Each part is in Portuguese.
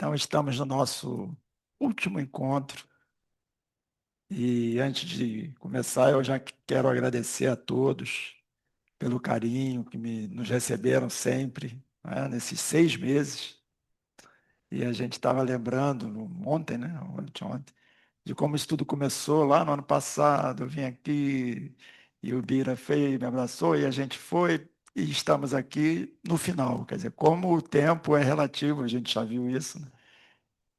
Então, estamos no nosso último encontro e antes de começar, eu já quero agradecer a todos pelo carinho que nos receberam sempre, né, nesses 6 meses. E a gente estava lembrando ontem, né, ontem, de como isso tudo começou lá no ano passado. Eu vim aqui e o Bira me abraçou e a gente foi e estamos aqui no final. Quer dizer, como o tempo é relativo, a gente já viu isso, né?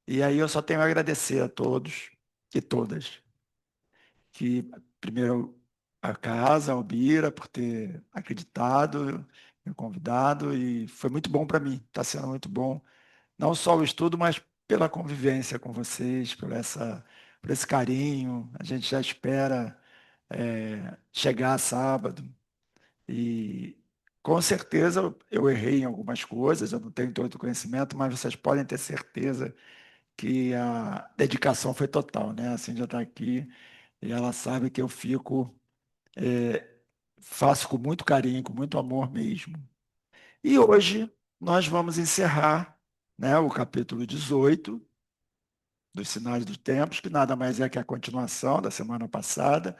E aí eu só tenho a agradecer a todos e todas, que primeiro a casa, ao Bira, por ter acreditado, me convidado, e foi muito bom para mim, está sendo muito bom, não só o estudo, mas pela convivência com vocês, por esse carinho. A gente já espera chegar sábado, e com certeza eu errei em algumas coisas, eu não tenho todo o conhecimento, mas vocês podem ter certeza que a dedicação foi total, né? A Cindy está aqui e ela sabe que eu é, faço com muito carinho, com muito amor mesmo. E hoje nós vamos encerrar, né, o capítulo 18 dos Sinais dos Tempos, que nada mais é que a continuação da semana passada,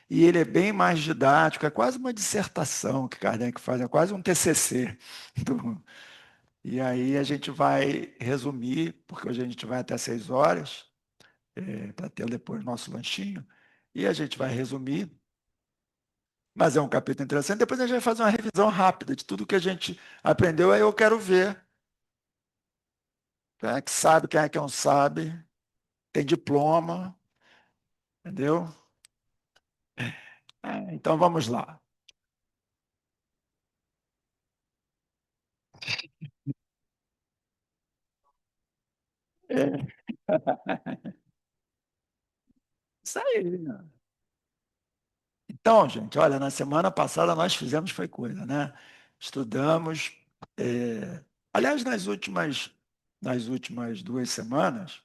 e ele é bem mais didático, é quase uma dissertação que Kardec faz, é quase um TCC. E aí a gente vai resumir, porque hoje a gente vai até 6 horas, para ter depois nosso lanchinho, e a gente vai resumir, mas é um capítulo interessante. Depois a gente vai fazer uma revisão rápida de tudo que a gente aprendeu. Aí eu quero ver quem é que sabe, quem é que não sabe, tem diploma, entendeu? Então vamos lá. É, isso aí. Então, gente, olha, na semana passada nós fizemos foi coisa, né? Estudamos, aliás, nas últimas 2 semanas,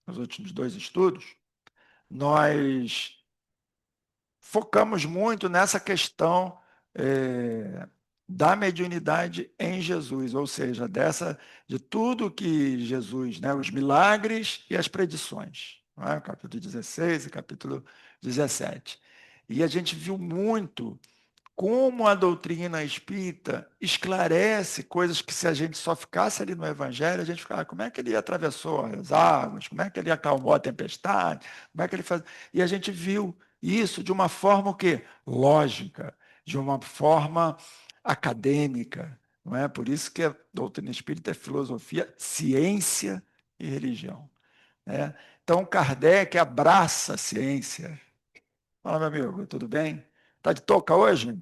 nos últimos dois estudos, nós focamos muito nessa questão da mediunidade em Jesus, ou seja, de tudo que Jesus, né, os milagres e as predições, não é? Capítulo 16 e capítulo 17. E a gente viu muito como a doutrina espírita esclarece coisas que, se a gente só ficasse ali no Evangelho, a gente ficava: como é que ele atravessou as águas, como é que ele acalmou a tempestade, como é que ele faz. E a gente viu isso de uma forma o quê? Lógica, de uma forma acadêmica. Não é? Por isso que a doutrina espírita é filosofia, ciência e religião. Né? Então, Kardec abraça a ciência. Fala, meu amigo, tudo bem? Está de touca hoje?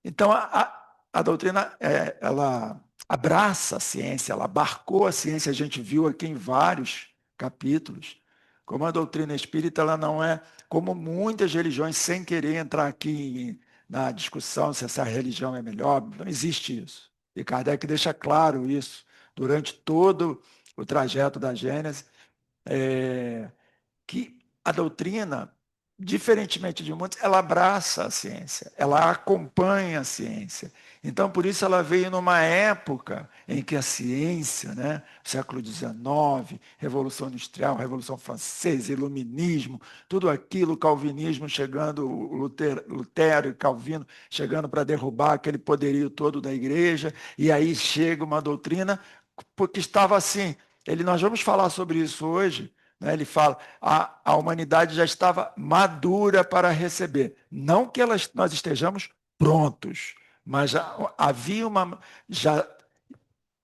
Então, a doutrina, ela abraça a ciência, ela abarcou a ciência. A gente viu aqui em vários capítulos como a doutrina espírita, ela não é como muitas religiões, sem querer entrar aqui na discussão se essa religião é melhor. Não existe isso. E Kardec deixa claro isso durante todo o trajeto da Gênese, que a doutrina, diferentemente de muitos, ela abraça a ciência, ela acompanha a ciência. Então, por isso, ela veio numa época em que a ciência, né, século XIX, Revolução Industrial, Revolução Francesa, Iluminismo, tudo aquilo, Calvinismo chegando, Lutero e Calvino chegando para derrubar aquele poderio todo da igreja, e aí chega uma doutrina, porque estava assim. Nós vamos falar sobre isso hoje, né? Ele fala: a humanidade já estava madura para receber. Não que nós estejamos prontos, mas já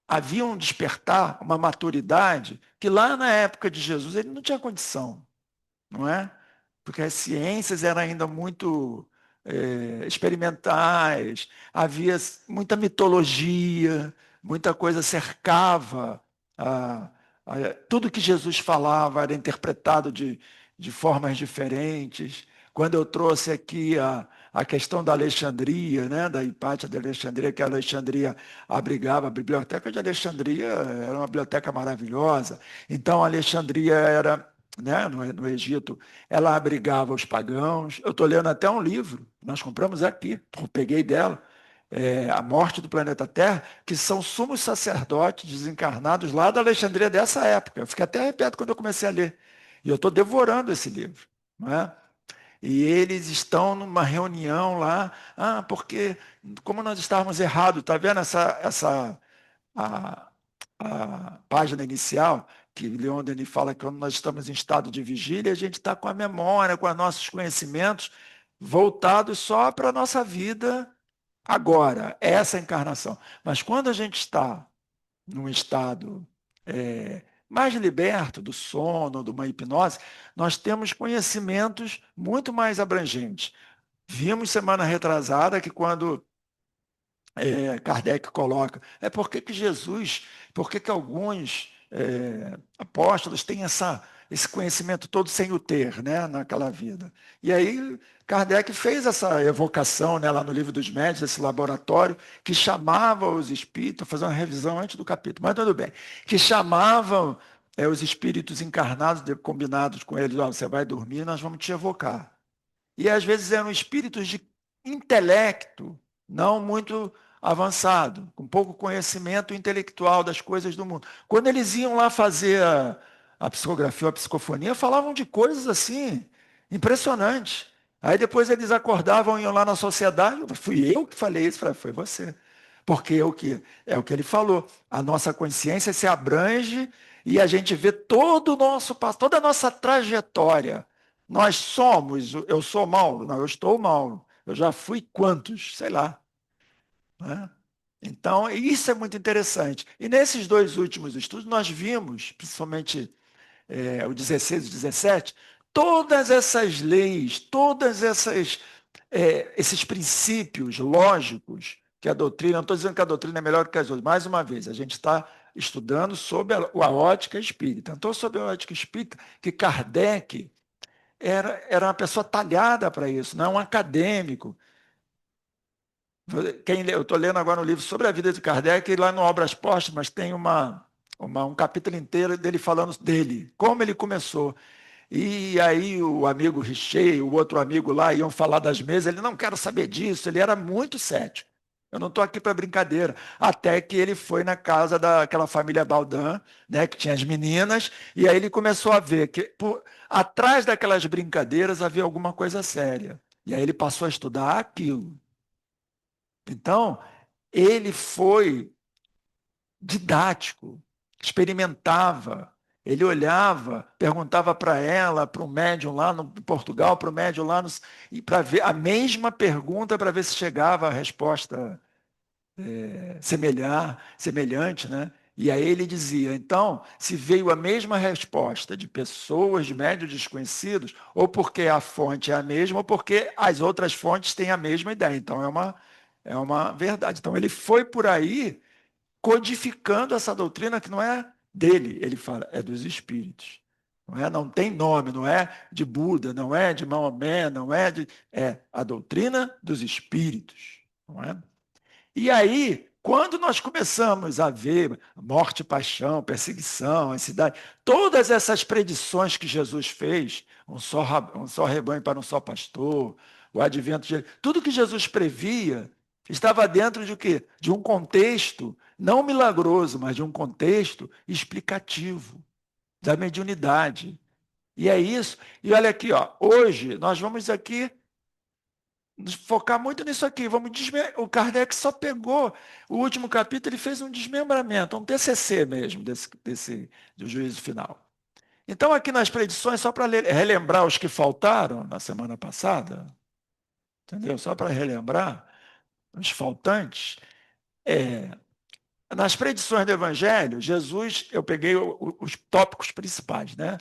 havia um despertar, uma maturidade, que lá na época de Jesus ele não tinha condição, não é? Porque as ciências eram ainda muito experimentais, havia muita mitologia, muita coisa cercava a, tudo que Jesus falava era interpretado de formas diferentes. Quando eu trouxe aqui a questão da Alexandria, né, da Hipátia de Alexandria, que a Alexandria abrigava, a Biblioteca de Alexandria era uma biblioteca maravilhosa. Então, a Alexandria era, né, no Egito, ela abrigava os pagãos. Eu estou lendo até um livro, nós compramos aqui, eu peguei dela, a morte do planeta Terra, que são sumos sacerdotes desencarnados lá da Alexandria dessa época. Eu fiquei até arrepiado quando eu comecei a ler. E eu estou devorando esse livro. Não é? E eles estão numa reunião lá, porque como nós estávamos errados, está vendo a, a página inicial, que Leon Denis fala que quando nós estamos em estado de vigília, a gente está com a memória, com os nossos conhecimentos voltados só para a nossa vida agora, essa encarnação. Mas quando a gente está num estado mais liberto do sono, de uma hipnose, nós temos conhecimentos muito mais abrangentes. Vimos semana retrasada que quando Kardec coloca, por que Jesus, por que alguns apóstolos têm esse conhecimento todo sem o ter, né, naquela vida. E aí Kardec fez essa evocação, né, lá no Livro dos Médiuns, esse laboratório, que chamava os espíritos, vou fazer uma revisão antes do capítulo, mas tudo bem, que chamavam os espíritos encarnados, combinados com eles, você vai dormir, nós vamos te evocar. E às vezes eram espíritos de intelecto não muito avançado, com pouco conhecimento intelectual das coisas do mundo. Quando eles iam lá fazer a psicografia ou a psicofonia, falavam de coisas assim, impressionantes. Aí depois eles acordavam, iam lá na sociedade, fui eu que falei isso, falei, foi você. Porque é o que ele falou, a nossa consciência se abrange e a gente vê todo o nosso passado, toda a nossa trajetória. Nós somos, eu sou Mauro, não, eu estou Mauro. Eu já fui quantos? Sei lá. Né? Então, isso é muito interessante. E nesses dois últimos estudos, nós vimos, principalmente o 16 e o 17, todas essas leis, esses princípios lógicos que a doutrina, não estou dizendo que a doutrina é melhor que as outras, mais uma vez, a gente está estudando sob a ótica espírita. Então, sob a ótica espírita, que Kardec era uma pessoa talhada para isso, não é um acadêmico. Eu estou lendo agora um livro sobre a vida de Kardec, e lá no Obras Póstumas tem um capítulo inteiro dele falando dele, como ele começou. E aí o amigo Richer, o outro amigo lá, iam falar das mesas, ele não quero saber disso, ele era muito cético. Eu não estou aqui para brincadeira. Até que ele foi na casa daquela família Baldan, né, que tinha as meninas, e aí ele começou a ver que atrás daquelas brincadeiras havia alguma coisa séria. E aí ele passou a estudar aquilo. Então, ele foi didático, experimentava. Ele olhava, perguntava para ela, para o médium lá no Portugal, para o médium lá, e para ver a mesma pergunta para ver se chegava a resposta semelhante, né? E aí ele dizia, então, se veio a mesma resposta de pessoas, de médios desconhecidos, ou porque a fonte é a mesma, ou porque as outras fontes têm a mesma ideia. Então, é uma verdade. Então, ele foi por aí codificando essa doutrina que não é dele, ele fala, é dos espíritos. Não tem nome, não é de Buda, não é de Maomé, é a doutrina dos espíritos. Não é? E aí, quando nós começamos a ver morte, paixão, perseguição, ansiedade, todas essas predições que Jesus fez, um só rebanho para um só pastor, o advento de... Tudo que Jesus previa estava dentro de o quê? De um contexto, não milagroso, mas de um contexto explicativo, da mediunidade. E é isso. E olha aqui, ó, hoje nós vamos aqui nos focar muito nisso aqui. O Kardec só pegou o último capítulo, ele fez um desmembramento, um TCC mesmo do juízo final. Então, aqui nas predições, só para relembrar os que faltaram na semana passada, entendeu? Só para relembrar os faltantes, nas predições do Evangelho, Jesus, eu peguei os tópicos principais, né?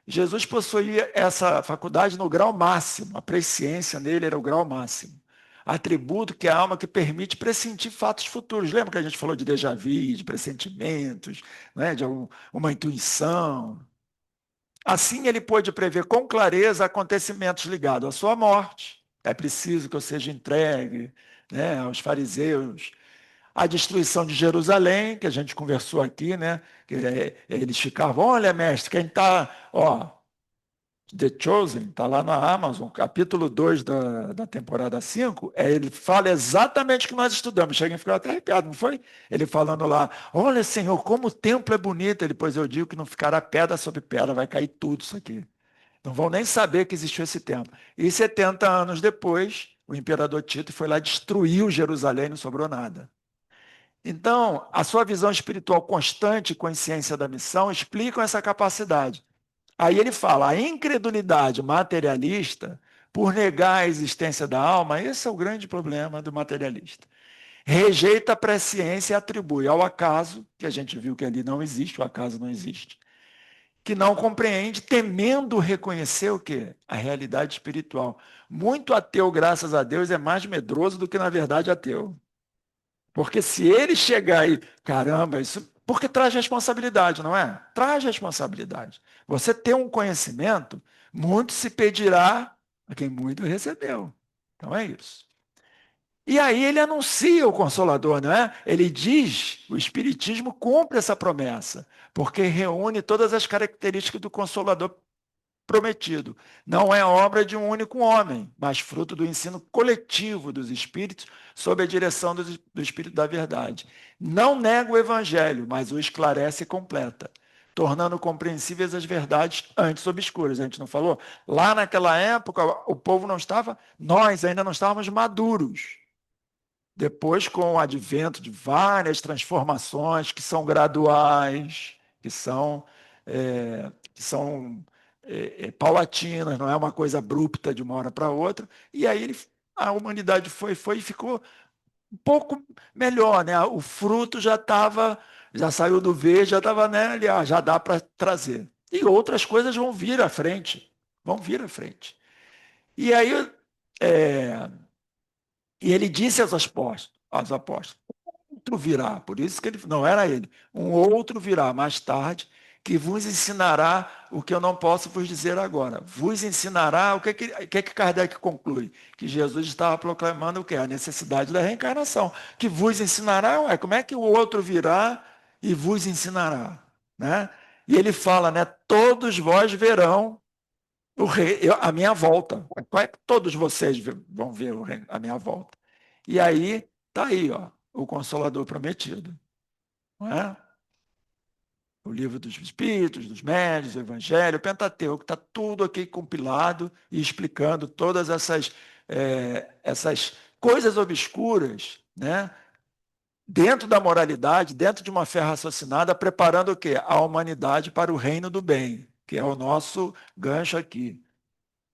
Jesus possuía essa faculdade no grau máximo, a presciência nele era o grau máximo. Atributo que é a alma que permite pressentir fatos futuros. Lembra que a gente falou de déjà vu, de pressentimentos, né, de uma intuição? Assim ele pôde prever com clareza acontecimentos ligados à sua morte. É preciso que eu seja entregue, né, aos fariseus. A destruição de Jerusalém, que a gente conversou aqui, né? Que eles ficavam, olha, mestre, quem está, ó, The Chosen, está lá na Amazon, capítulo 2 da temporada 5, ele fala exatamente o que nós estudamos. Chega e ficar até arrepiado, não foi? Ele falando lá, olha, Senhor, como o templo é bonito. Ele, pois eu digo que não ficará pedra sobre pedra, vai cair tudo isso aqui. Não vão nem saber que existiu esse templo. E 70 anos depois, o imperador Tito foi lá, destruiu Jerusalém, não sobrou nada. Então, a sua visão espiritual constante e consciência da missão explicam essa capacidade. Aí ele fala, a incredulidade materialista, por negar a existência da alma, esse é o grande problema do materialista. Rejeita a presciência e atribui ao acaso, que a gente viu que ali não existe, o acaso não existe, que não compreende, temendo reconhecer o quê? A realidade espiritual. Muito ateu, graças a Deus, é mais medroso do que, na verdade, ateu. Porque se ele chegar e, caramba, isso. Porque traz responsabilidade, não é? Traz responsabilidade. Você ter um conhecimento, muito se pedirá a quem muito recebeu. Então é isso. E aí ele anuncia o Consolador, não é? Ele diz, o Espiritismo cumpre essa promessa, porque reúne todas as características do Consolador prometido. Não é obra de um único homem, mas fruto do ensino coletivo dos espíritos sob a direção do Espírito da Verdade. Não nega o Evangelho, mas o esclarece e completa, tornando compreensíveis as verdades antes obscuras. A gente não falou? Lá naquela época, o povo não estava, nós ainda não estávamos maduros. Depois, com o advento de várias transformações que são graduais, que são paulatinas, não é uma coisa abrupta de uma hora para outra, e aí a humanidade foi e ficou um pouco melhor, né? O fruto já saiu do verde, já estava, né, ali, já dá para trazer. E outras coisas vão vir à frente, vão vir à frente. E aí, é, e ele disse aos apóstolos, outro virá, por isso que ele não era ele, um outro virá mais tarde, que vos ensinará o que eu não posso vos dizer agora. Vos ensinará, o que Kardec conclui? Que Jesus estava proclamando o quê? A necessidade da reencarnação. Que vos ensinará, como é que o outro virá e vos ensinará? Né? E ele fala, né? Todos vós verão a minha volta. Todos vocês vão ver a minha volta. E aí, está aí, ó, o Consolador Prometido. Não é? O livro dos Espíritos, dos Médiuns, o Evangelho, o Pentateuco, está tudo aqui compilado e explicando todas essas coisas obscuras, né? Dentro da moralidade, dentro de uma fé raciocinada, preparando o quê? A humanidade para o reino do bem, que é o nosso gancho aqui.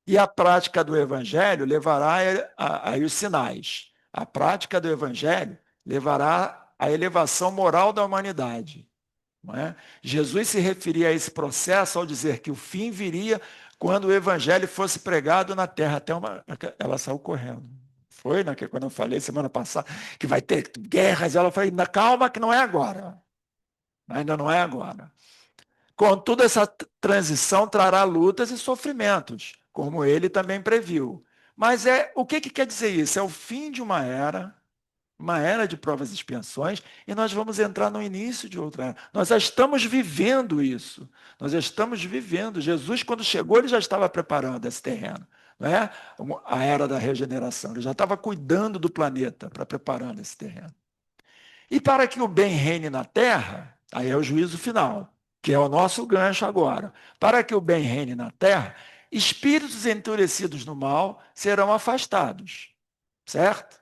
E a prática do Evangelho levará aí os sinais. A prática do Evangelho levará à elevação moral da humanidade. Não é? Jesus se referia a esse processo ao dizer que o fim viria quando o Evangelho fosse pregado na terra. Ela saiu correndo. Foi, né? Quando eu falei semana passada que vai ter guerras, ela falou, calma que não é agora. Ainda não é agora. Contudo, essa transição trará lutas e sofrimentos, como ele também previu. Mas o que quer dizer isso? É o fim de uma era de provas e expiações, e nós vamos entrar no início de outra era. Nós já estamos vivendo isso. Nós já estamos vivendo. Jesus, quando chegou, ele já estava preparando esse terreno. Não é? A era da regeneração. Ele já estava cuidando do planeta para preparando esse terreno. E para que o bem reine na terra, aí é o juízo final, que é o nosso gancho agora. Para que o bem reine na terra, espíritos endurecidos no mal serão afastados, certo?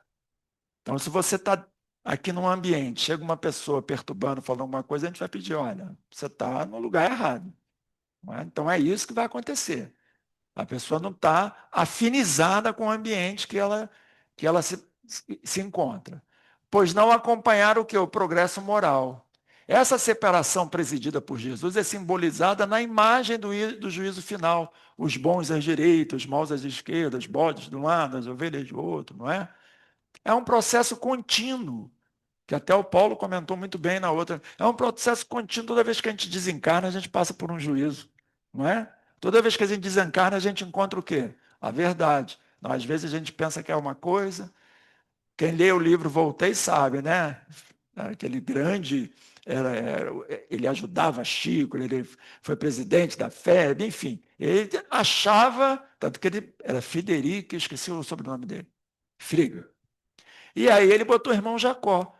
Então, se você está aqui num ambiente, chega uma pessoa perturbando, falando alguma coisa, a gente vai pedir, olha, você está no lugar errado. Não é? Então, é isso que vai acontecer. A pessoa não está afinizada com o ambiente que ela se encontra. Pois não acompanhar o que? O progresso moral. Essa separação presidida por Jesus é simbolizada na imagem do juízo final. Os bons à direita, os maus à esquerda, os bodes de um lado, as ovelhas do outro, não é? É um processo contínuo, que até o Paulo comentou muito bem na outra. É um processo contínuo, toda vez que a gente desencarna, a gente passa por um juízo, não é? Toda vez que a gente desencarna, a gente encontra o quê? A verdade. Não, às vezes a gente pensa que é uma coisa. Quem lê o livro Voltei sabe, né? Aquele grande ele ajudava Chico, ele foi presidente da FEB, enfim. Ele achava, tanto que ele era Frederico, esqueci o sobrenome dele, Friga. E aí ele botou o irmão Jacó.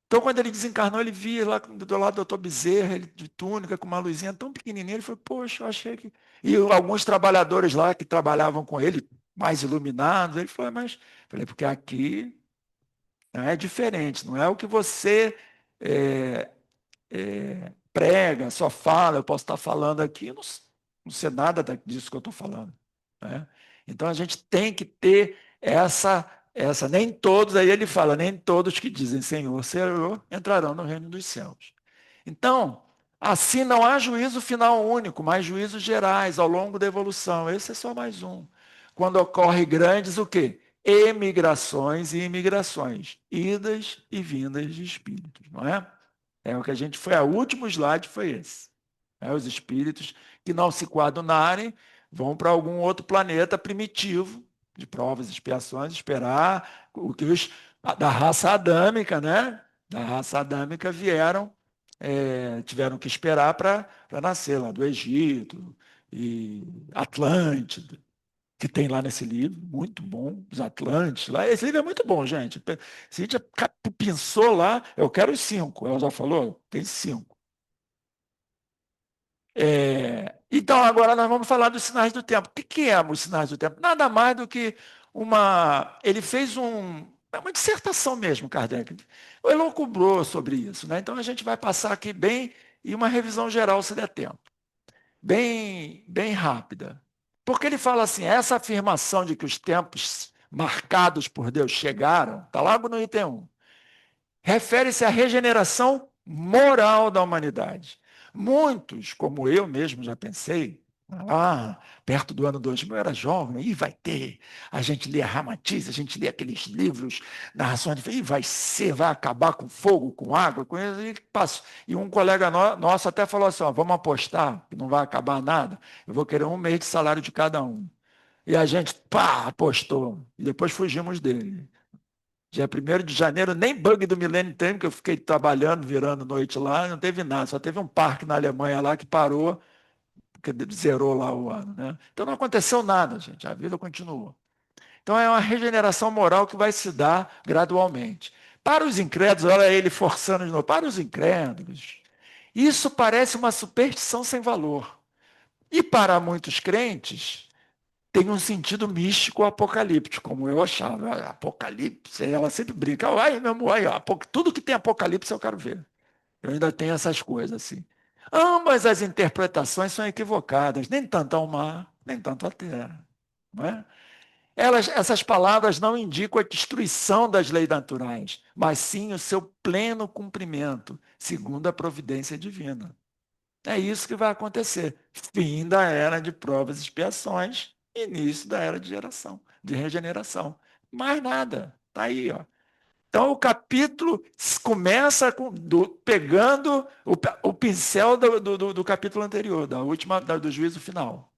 Então, quando ele desencarnou, ele via lá do lado do doutor Bezerra, ele de túnica, com uma luzinha tão pequenininha, ele falou, poxa, eu achei que... E alguns trabalhadores lá que trabalhavam com ele, mais iluminados, ele falou, mas... Falei, porque aqui é diferente, não é o que você é, prega, só fala, eu posso estar falando aqui, não sei nada disso que eu estou falando. Né? Então a gente tem que ter nem todos, aí ele fala, nem todos que dizem Senhor, Senhor, entrarão no reino dos céus. Então, assim não há juízo final único, mas juízos gerais ao longo da evolução. Esse é só mais um. Quando ocorre grandes, o quê? Emigrações e imigrações, idas e vindas de espíritos, não é? É o que a gente foi, o último slide foi esse. Os espíritos que não se coadunarem vão para algum outro planeta primitivo, de provas e expiações, esperar o que os da raça adâmica, né? Da raça adâmica vieram, tiveram que esperar para nascer lá do Egito e Atlântida, que tem lá nesse livro, muito bom, os Atlantes lá. Esse livro é muito bom, gente. Se a gente pensou lá, eu quero os 5. Ela já falou? Tem 5. Então, agora nós vamos falar dos sinais do tempo. O que é os sinais do tempo? Nada mais do que uma... Ele fez uma dissertação mesmo, Kardec. Ele elucubrou sobre isso. Né? Então, a gente vai passar aqui bem, e uma revisão geral, se der tempo. Bem, bem rápida. Porque ele fala assim, essa afirmação de que os tempos marcados por Deus chegaram, está logo no item 1, refere-se à regeneração moral da humanidade. Muitos, como eu mesmo já pensei, lá perto do ano 2000, eu era jovem, e vai ter, a gente lê a Ramatiz, a gente lê aqueles livros, narrações, e vai acabar com fogo, com água, com isso, e passou. E um colega nosso até falou assim, ó, vamos apostar, que não vai acabar nada, eu vou querer 1 mês de salário de cada um. E a gente, pá, apostou, e depois fugimos dele. Dia 1º de janeiro, nem bug do Millennium tem, que eu fiquei trabalhando, virando noite lá, não teve nada. Só teve um parque na Alemanha lá que parou, porque zerou lá o ano. Né? Então não aconteceu nada, gente. A vida continuou. Então é uma regeneração moral que vai se dar gradualmente. Para os incrédulos, olha ele forçando de novo, para os incrédulos, isso parece uma superstição sem valor. E para muitos crentes, tem um sentido místico apocalíptico, como eu achava. Apocalipse, ela sempre brinca. Ai, meu amor, aí, ó, tudo que tem apocalipse eu quero ver. Eu ainda tenho essas coisas assim. Ambas as interpretações são equivocadas, nem tanto ao mar, nem tanto à terra. Não é? Essas palavras não indicam a destruição das leis naturais, mas sim o seu pleno cumprimento, segundo a providência divina. É isso que vai acontecer. Fim da era de provas e expiações, início da era de geração, de regeneração. Mais nada. Está aí, ó. Então o capítulo começa pegando o pincel do capítulo anterior, da última, do juízo final.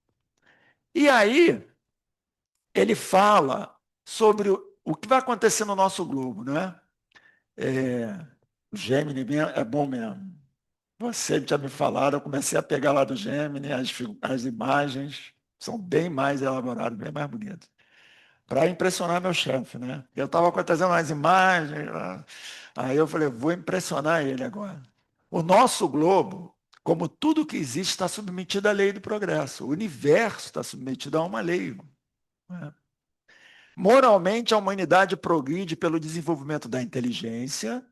E aí ele fala sobre o que vai acontecer no nosso globo, né? O Gemini é bom mesmo. Você tinha me falado, eu comecei a pegar lá do Gemini, as imagens são bem mais elaboradas, bem mais bonitas. Para impressionar meu chefe, né? Eu estava trazendo umas imagens, aí eu falei, vou impressionar ele agora. O nosso globo, como tudo que existe, está submetido à lei do progresso. O universo está submetido a uma lei. Né? Moralmente, a humanidade progride pelo desenvolvimento da inteligência,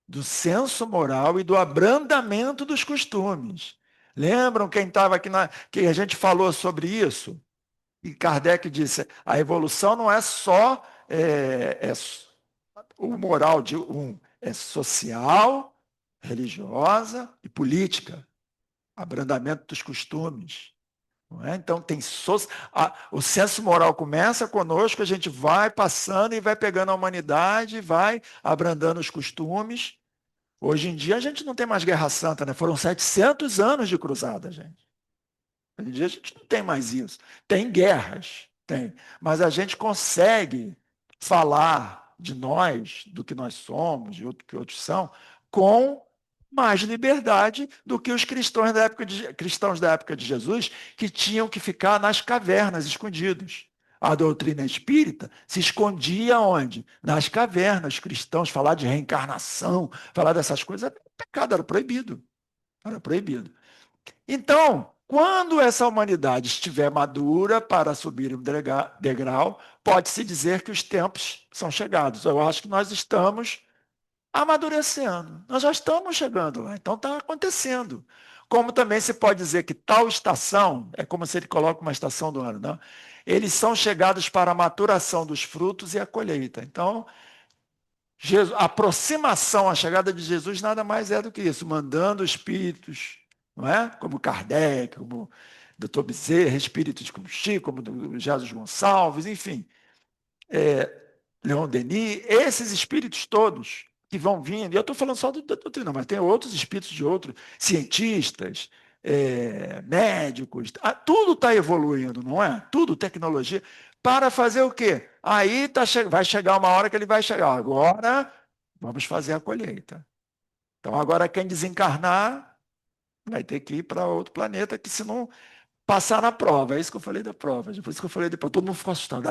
do senso moral e do abrandamento dos costumes. Lembram quem estava aqui, que a gente falou sobre isso? E Kardec disse, a evolução não é só o moral de um, é social, religiosa e política. Abrandamento dos costumes. Não é? Então, o senso moral começa conosco, a gente vai passando e vai pegando a humanidade, vai abrandando os costumes. Hoje em dia a gente não tem mais guerra santa, né? Foram 700 anos de cruzada, gente. Hoje em dia a gente não tem mais isso. Tem guerras, tem. Mas a gente consegue falar de nós, do que nós somos, de outro que outros são, com mais liberdade do que os cristãos da época de Jesus, que tinham que ficar nas cavernas, escondidos. A doutrina espírita se escondia onde? Nas cavernas. Os cristãos falar de reencarnação, falar dessas coisas, era pecado, era proibido. Era proibido. Então, quando essa humanidade estiver madura para subir um degrau, pode-se dizer que os tempos são chegados. Eu acho que nós estamos amadurecendo. Nós já estamos chegando lá, então está acontecendo. Como também se pode dizer que tal estação, é como se ele coloca uma estação do ano, não? Eles são chegados para a maturação dos frutos e a colheita. Então, a aproximação, a chegada de Jesus nada mais é do que isso, mandando espíritos, não é? Como Kardec, como Dr. Bezerra, espíritos como Chico, como do Jesus Gonçalves, enfim, Leon Denis, esses espíritos todos que vão vindo, e eu estou falando só da doutrina, mas tem outros espíritos de outros, cientistas, médicos, tudo está evoluindo, não é? Tudo tecnologia, para fazer o quê? Aí vai chegar uma hora que ele vai chegar, agora vamos fazer a colheita. Então agora quem desencarnar vai ter que ir para outro planeta, que se não passar na prova, é isso que eu falei da prova, por isso que eu falei depois, todo mundo ficou assustado.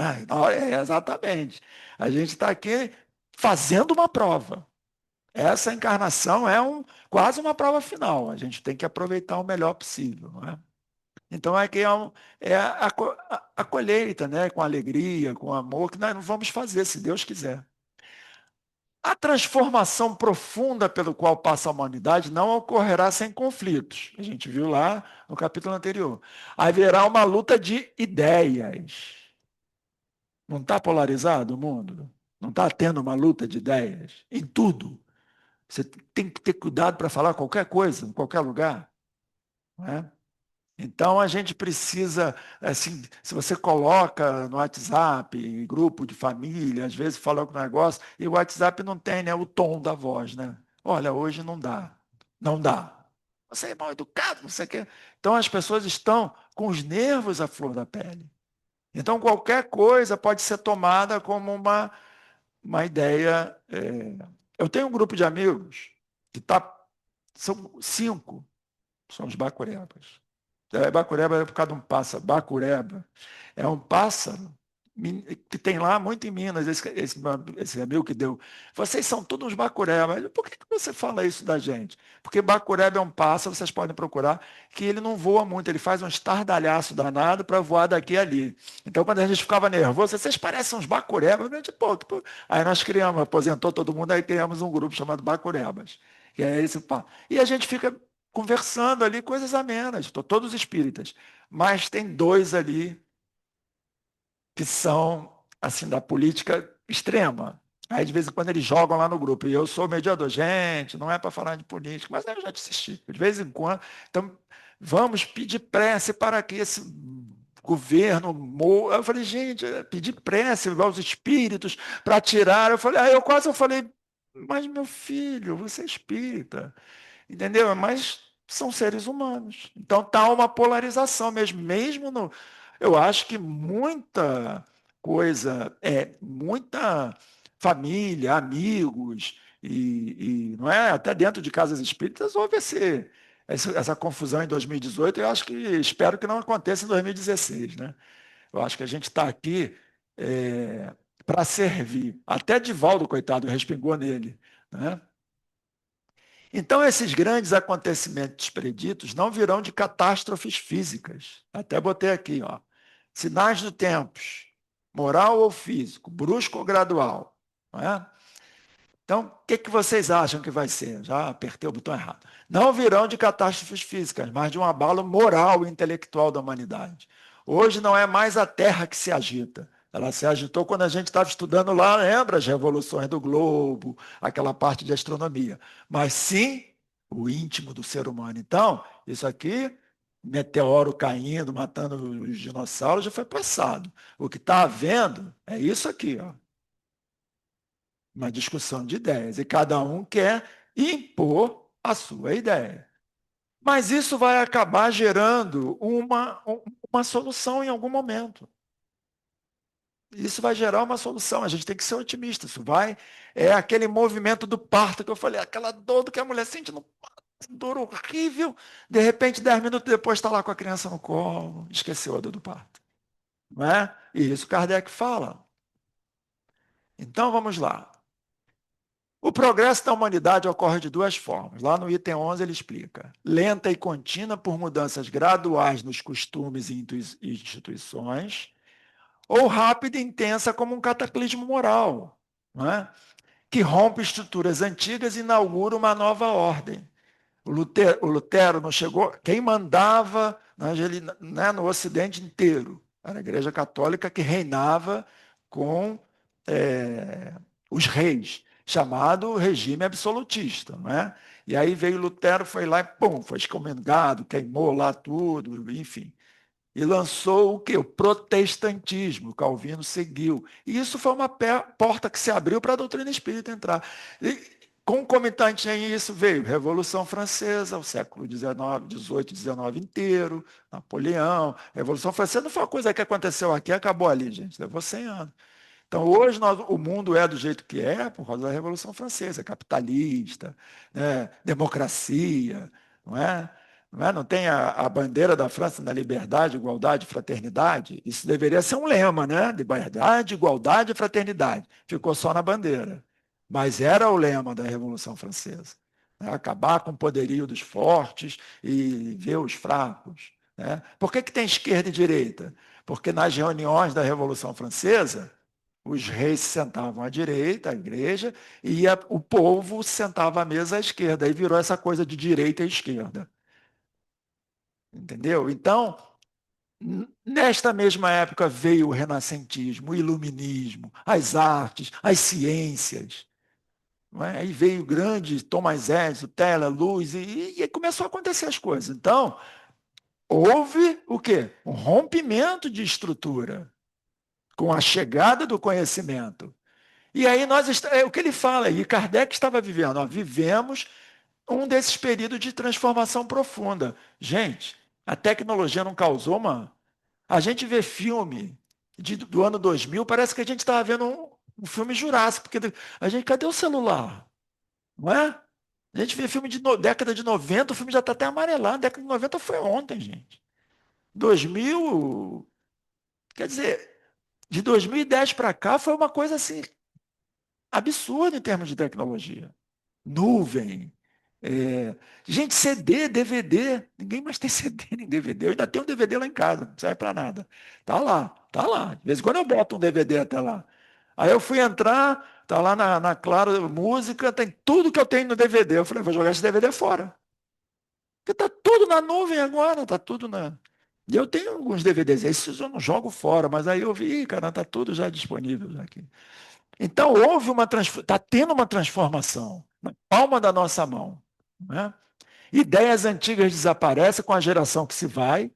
Exatamente. A gente está aqui fazendo uma prova. Essa encarnação é quase uma prova final. A gente tem que aproveitar o melhor possível, não é? Então aqui a colheita, né? Com alegria, com amor, que nós não vamos fazer, se Deus quiser. A transformação profunda pelo qual passa a humanidade não ocorrerá sem conflitos. A gente viu lá no capítulo anterior. Haverá uma luta de ideias. Não está polarizado o mundo? Não está tendo uma luta de ideias? Em tudo. Você tem que ter cuidado para falar qualquer coisa, em qualquer lugar. Não é? Então, a gente precisa, assim, se você coloca no WhatsApp, em grupo de família, às vezes fala algum negócio, e o WhatsApp não tem, né, o tom da voz, né? Olha, hoje não dá. Não dá. Você é mal educado, não sei o quê. Então, as pessoas estão com os nervos à flor da pele. Então, qualquer coisa pode ser tomada como uma ideia. Eu tenho um grupo de amigos que são 5, são os bacurebas. Bacureba é por causa de um pássaro. Bacureba é um pássaro que tem lá muito em Minas, esse amigo que deu. Vocês são todos uns bacurebas. Por que você fala isso da gente? Porque bacureba é um pássaro, vocês podem procurar, que ele não voa muito, ele faz um estardalhaço danado para voar daqui e ali. Então, quando a gente ficava nervoso, vocês parecem uns bacurebas. Aí nós criamos, aposentou todo mundo, aí criamos um grupo chamado Bacurebas. E é esse pá. E a gente fica conversando ali, coisas amenas, todos espíritas. Mas tem 2 ali que são, assim, da política extrema. Aí, de vez em quando, eles jogam lá no grupo. E eu sou mediador. Gente, não é para falar de política, mas eu já desisti. De vez em quando. Então, vamos pedir prece para que esse governo morra. Eu falei, gente, pedir prece aos espíritos para tirar. Eu falei, mas meu filho, você é espírita. Entendeu? Mas são seres humanos. Então tá uma polarização mesmo no. Eu acho que muita coisa, muita família, amigos, e não é? Até dentro de casas espíritas houve essa confusão em 2018, eu acho que espero que não aconteça em 2016, né? Eu acho que a gente está aqui para servir. Até Divaldo, coitado, respingou nele, né? Então, esses grandes acontecimentos preditos não virão de catástrofes físicas. Até botei aqui, ó. Sinais do tempos, moral ou físico, brusco ou gradual. Não é? Então, o que vocês acham que vai ser? Já apertei o botão errado. Não virão de catástrofes físicas, mas de um abalo moral e intelectual da humanidade. Hoje não é mais a Terra que se agita. Ela se agitou quando a gente estava estudando lá, lembra as revoluções do globo, aquela parte de astronomia. Mas sim o íntimo do ser humano. Então, isso aqui, meteoro caindo, matando os dinossauros, já foi passado. O que está havendo é isso aqui, ó, uma discussão de ideias, e cada um quer impor a sua ideia. Mas isso vai acabar gerando uma solução em algum momento. Isso vai gerar uma solução, a gente tem que ser otimista. Isso vai. É aquele movimento do parto que eu falei, aquela dor que a mulher sente no parto. dor horrível, de repente, 10 minutos depois, está lá com a criança no colo, esqueceu a dor do parto. Não é? E isso Kardec fala. Então, vamos lá. O progresso da humanidade ocorre de duas formas. Lá no item 11 ele explica. Lenta e contínua por mudanças graduais nos costumes e instituições, ou rápida e intensa como um cataclismo moral, não é? Que rompe estruturas antigas e inaugura uma nova ordem. O Lutero não chegou. Quem mandava né, no Ocidente inteiro era a Igreja Católica que reinava com é, os reis, chamado regime absolutista. Não é? E aí veio Lutero, foi lá e pum, foi excomungado, queimou lá tudo, enfim. E lançou o quê? O protestantismo. Calvino seguiu. E isso foi uma porta que se abriu para a doutrina espírita entrar. E, concomitante a isso veio a Revolução Francesa, o século XIX, XVIII, XIX inteiro, Napoleão. A Revolução Francesa não foi uma coisa que aconteceu aqui e acabou ali, gente. Levou 100 anos. Então, hoje o mundo é do jeito que é por causa da Revolução Francesa, capitalista, né, democracia, não é? Não é? Não tem a bandeira da França na liberdade, igualdade, fraternidade? Isso deveria ser um lema, né? Liberdade, igualdade e fraternidade. Ficou só na bandeira. Mas era o lema da Revolução Francesa. Né? Acabar com o poderio dos fortes e ver os fracos. Né? Por que tem esquerda e direita? Porque nas reuniões da Revolução Francesa, os reis se sentavam à direita, a igreja, e o povo se sentava à mesa à esquerda. Aí virou essa coisa de direita e esquerda. Entendeu? Então, nesta mesma época veio o renascentismo, o iluminismo, as artes, as ciências. Não é? Aí veio o grande Thomas Edison, tela, luz, e começou a acontecer as coisas. Então, houve o quê? Um rompimento de estrutura com a chegada do conhecimento. E aí é o que ele fala, e Kardec estava vivendo, ó, vivemos um desses períodos de transformação profunda. Gente, a tecnologia não causou uma. A gente vê filme do ano 2000, parece que a gente estava vendo um filme Jurássico, porque a gente, cadê o celular? Não é? A gente vê filme de década de 90, o filme já está até amarelado, década de 90 foi ontem, gente. 2000, quer dizer, de 2010 para cá foi uma coisa assim absurda em termos de tecnologia. Nuvem. É... Gente, CD, DVD. Ninguém mais tem CD nem DVD. Eu ainda tenho um DVD lá em casa, não serve para nada. Tá lá, tá lá. De vez em quando eu boto um DVD até lá. Aí eu fui entrar, tá lá na Claro Música, tem tudo que eu tenho no DVD. Eu falei, vou jogar esse DVD fora. Porque tá tudo na nuvem agora, tá tudo na. E eu tenho alguns DVDs, esses eu não jogo fora, mas aí eu vi, cara, tá tudo já disponível já aqui. Então, está tendo uma transformação na palma da nossa mão. Né? Ideias antigas desaparecem com a geração que se vai,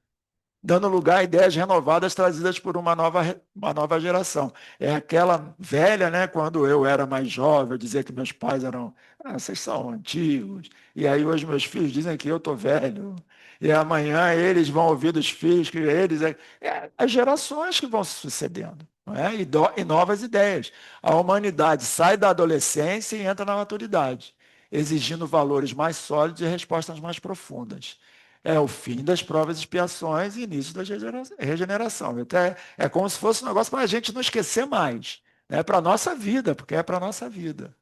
dando lugar a ideias renovadas trazidas por uma nova geração. É aquela velha, né? Quando eu era mais jovem, eu dizia que meus pais eram, vocês são antigos, e aí hoje meus filhos dizem que eu estou velho, e amanhã eles vão ouvir dos filhos que eles. As gerações que vão se sucedendo. Não é? E novas ideias. A humanidade sai da adolescência e entra na maturidade, exigindo valores mais sólidos e respostas mais profundas. É o fim das provas e expiações e início da regeneração. Até é como se fosse um negócio para a gente não esquecer mais. É para a nossa vida, porque é para a nossa vida.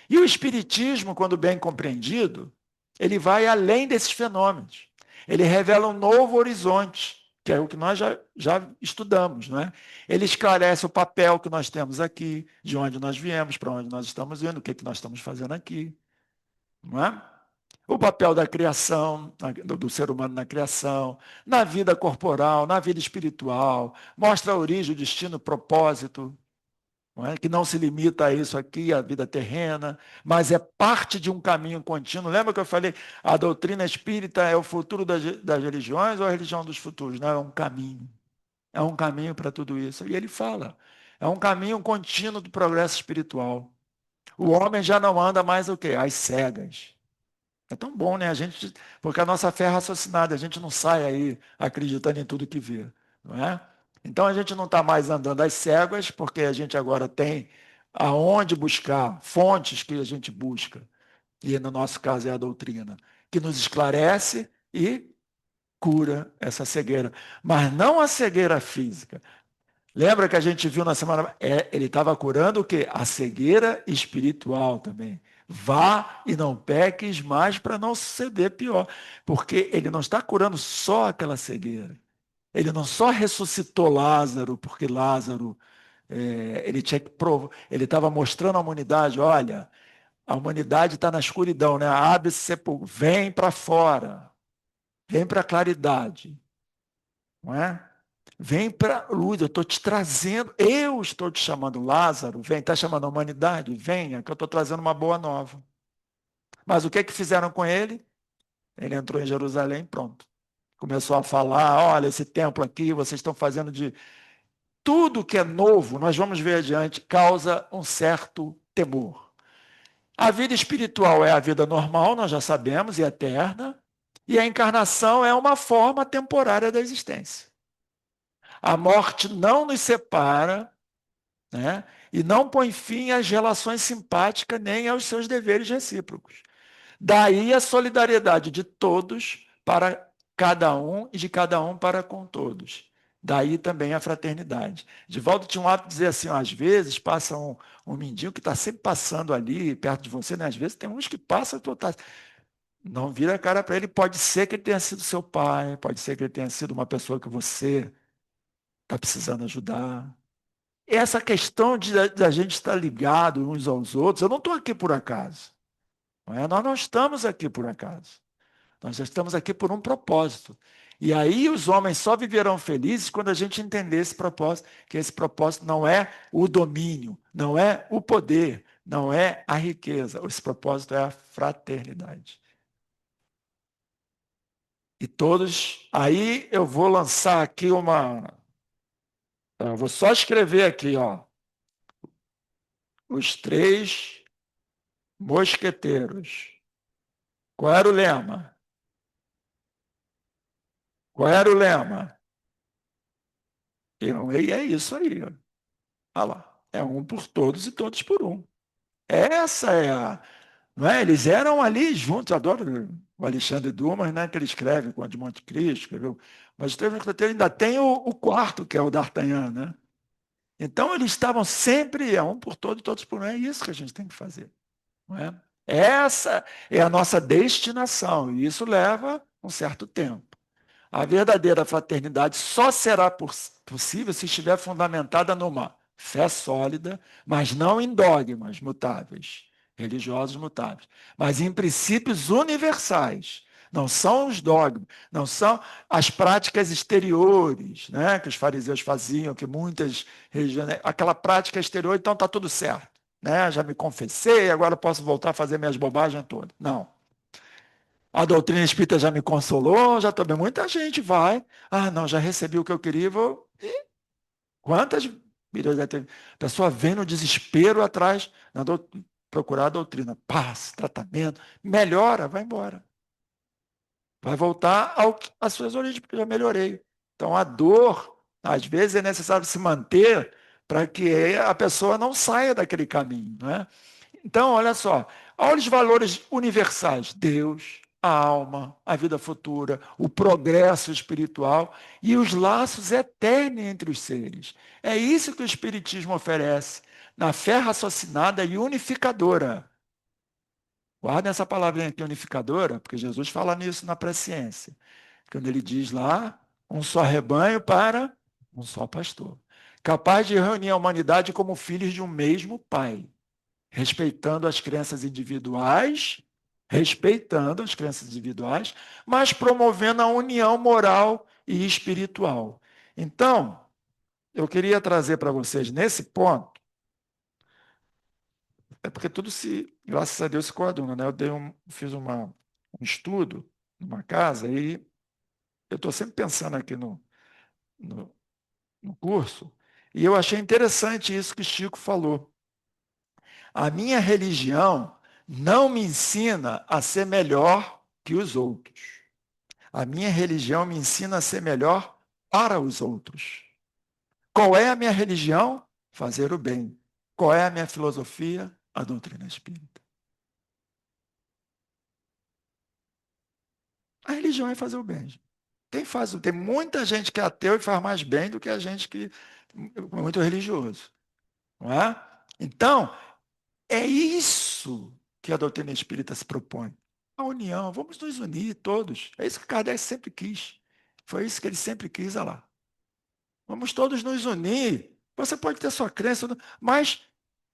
E o Espiritismo, quando bem compreendido, ele vai além desses fenômenos. Ele revela um novo horizonte, que é o que nós já estudamos. Não é? Ele esclarece o papel que nós temos aqui, de onde nós viemos, para onde nós estamos indo, o que, que nós estamos fazendo aqui. Não é? O papel da criação, do ser humano na criação, na vida corporal, na vida espiritual, mostra a origem, o destino, o propósito, não é? Que não se limita a isso aqui, a vida terrena, mas é parte de um caminho contínuo. Lembra que eu falei, a doutrina espírita é o futuro das religiões ou a religião dos futuros? Não, é um caminho para tudo isso. E ele fala, é um caminho contínuo do progresso espiritual. O homem já não anda mais o quê? Às cegas. É tão bom, né? Porque a nossa fé é raciocinada, a gente não sai aí acreditando em tudo que vê, não é? Então a gente não está mais andando às cegas, porque a gente agora tem aonde buscar, fontes que a gente busca. e no nosso caso é a doutrina, que nos esclarece e cura essa cegueira. Mas não a cegueira física. Lembra que a gente viu na semana. Ele estava curando o quê? A cegueira espiritual também. Vá e não peques mais para não suceder pior. Porque ele não está curando só aquela cegueira. Ele não só ressuscitou Lázaro, porque Lázaro ele tinha que provar, ele estava mostrando à humanidade, olha, a humanidade está na escuridão, né? Abre esse sepulcro, vem para fora, vem para a claridade, não é? Vem para a luz, eu estou te trazendo, eu estou te chamando, Lázaro, vem, está chamando a humanidade, venha, que eu estou trazendo uma boa nova. Mas o que é que fizeram com ele? Ele entrou em Jerusalém, pronto. Começou a falar, olha, esse templo aqui, vocês estão fazendo de tudo que é novo, nós vamos ver adiante, causa um certo temor. A vida espiritual é a vida normal, nós já sabemos, e eterna, e a encarnação é uma forma temporária da existência. A morte não nos separa, né? E não põe fim às relações simpáticas nem aos seus deveres recíprocos. Daí a solidariedade de todos para cada um e de cada um para com todos. Daí também a fraternidade. Divaldo tinha um hábito de dizer assim, ó, às vezes passa um mendigo que está sempre passando ali perto de você, né? Às vezes tem uns que passam, não vira a cara para ele, pode ser que ele tenha sido seu pai, pode ser que ele tenha sido uma pessoa que você está precisando ajudar. Essa questão de a gente estar ligado uns aos outros, eu não estou aqui por acaso. Não é? Nós não estamos aqui por acaso. Nós estamos aqui por um propósito. E aí os homens só viverão felizes quando a gente entender esse propósito, que esse propósito não é o domínio, não é o poder, não é a riqueza. Esse propósito é a fraternidade. E todos. Aí eu vou lançar aqui uma. Eu vou só escrever aqui, ó. Os três mosqueteiros. Qual era o lema? Qual era o lema? E é isso aí. Ó. Olha lá. É um por todos e todos por um. Essa é a. Não é? Eles eram ali juntos. Eu adoro o Alexandre Dumas, né, que ele escreve com a de Monte Cristo, escreveu. Mas ainda tem o quarto, que é o D'Artagnan, né? Então eles estavam sempre, um por todos e todos por um. É isso que a gente tem que fazer. Não é? Essa é a nossa destinação, e isso leva um certo tempo. A verdadeira fraternidade só será possível se estiver fundamentada numa fé sólida, mas não em dogmas mutáveis, religiosos mutáveis, mas em princípios universais. Não são os dogmas, não são as práticas exteriores, né, que os fariseus faziam, que muitas regiões. Aquela prática exterior, então está tudo certo. Né? Já me confessei, agora posso voltar a fazer minhas bobagens todas. Não. A doutrina espírita já me consolou, já também muita gente vai. Ah, não, já recebi o que eu queria, vou. E quantas vidas já teve? A pessoa vem no desespero atrás, procurar a doutrina, paz, tratamento, melhora, vai embora. Vai voltar às suas origens, porque eu já melhorei. Então, a dor, às vezes, é necessário se manter para que a pessoa não saia daquele caminho. Né? Então, olha só, olha os valores universais: Deus, a alma, a vida futura, o progresso espiritual e os laços eternos entre os seres. É isso que o Espiritismo oferece, na fé raciocinada e unificadora. Guardem essa palavrinha aqui, unificadora, porque Jesus fala nisso na presciência. Quando ele diz lá, um só rebanho para um só pastor. Capaz de reunir a humanidade como filhos de um mesmo Pai, respeitando as crenças individuais, mas promovendo a união moral e espiritual. Então, eu queria trazer para vocês nesse ponto, é porque tudo se, graças a Deus, se coaduna, né? Fiz um estudo numa casa e eu estou sempre pensando aqui no, no curso, e eu achei interessante isso que o Chico falou. A minha religião não me ensina a ser melhor que os outros. A minha religião me ensina a ser melhor para os outros. Qual é a minha religião? Fazer o bem. Qual é a minha filosofia? A doutrina espírita. A religião é fazer o bem. Tem muita gente que é ateu e faz mais bem do que a gente que é muito religioso, não é? Então, é isso que a doutrina espírita se propõe. A união, vamos nos unir todos. É isso que Kardec sempre quis. Foi isso que ele sempre quis, olha lá. Vamos todos nos unir. Você pode ter sua crença, mas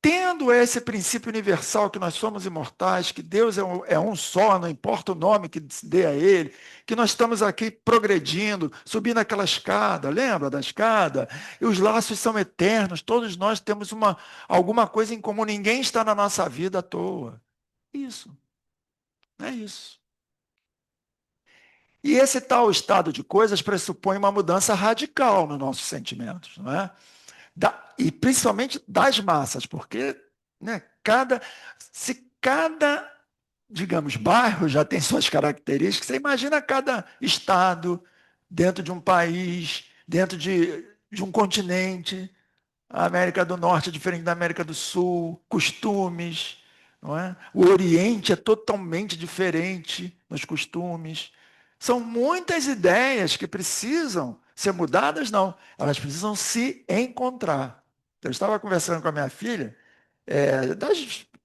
tendo esse princípio universal que nós somos imortais, que Deus é um só, não importa o nome que se dê a ele, que nós estamos aqui progredindo, subindo aquela escada, lembra da escada? E os laços são eternos, todos nós temos alguma coisa em comum, ninguém está na nossa vida à toa. Isso, é isso. E esse tal estado de coisas pressupõe uma mudança radical nos nossos sentimentos, não é? E principalmente das massas, porque, né, se cada, digamos, bairro já tem suas características, você imagina cada estado dentro de um país, dentro de um continente. A América do Norte é diferente da América do Sul, costumes, não é? O Oriente é totalmente diferente nos costumes. São muitas ideias que precisam ser mudadas, não. Elas precisam se encontrar. Eu estava conversando com a minha filha,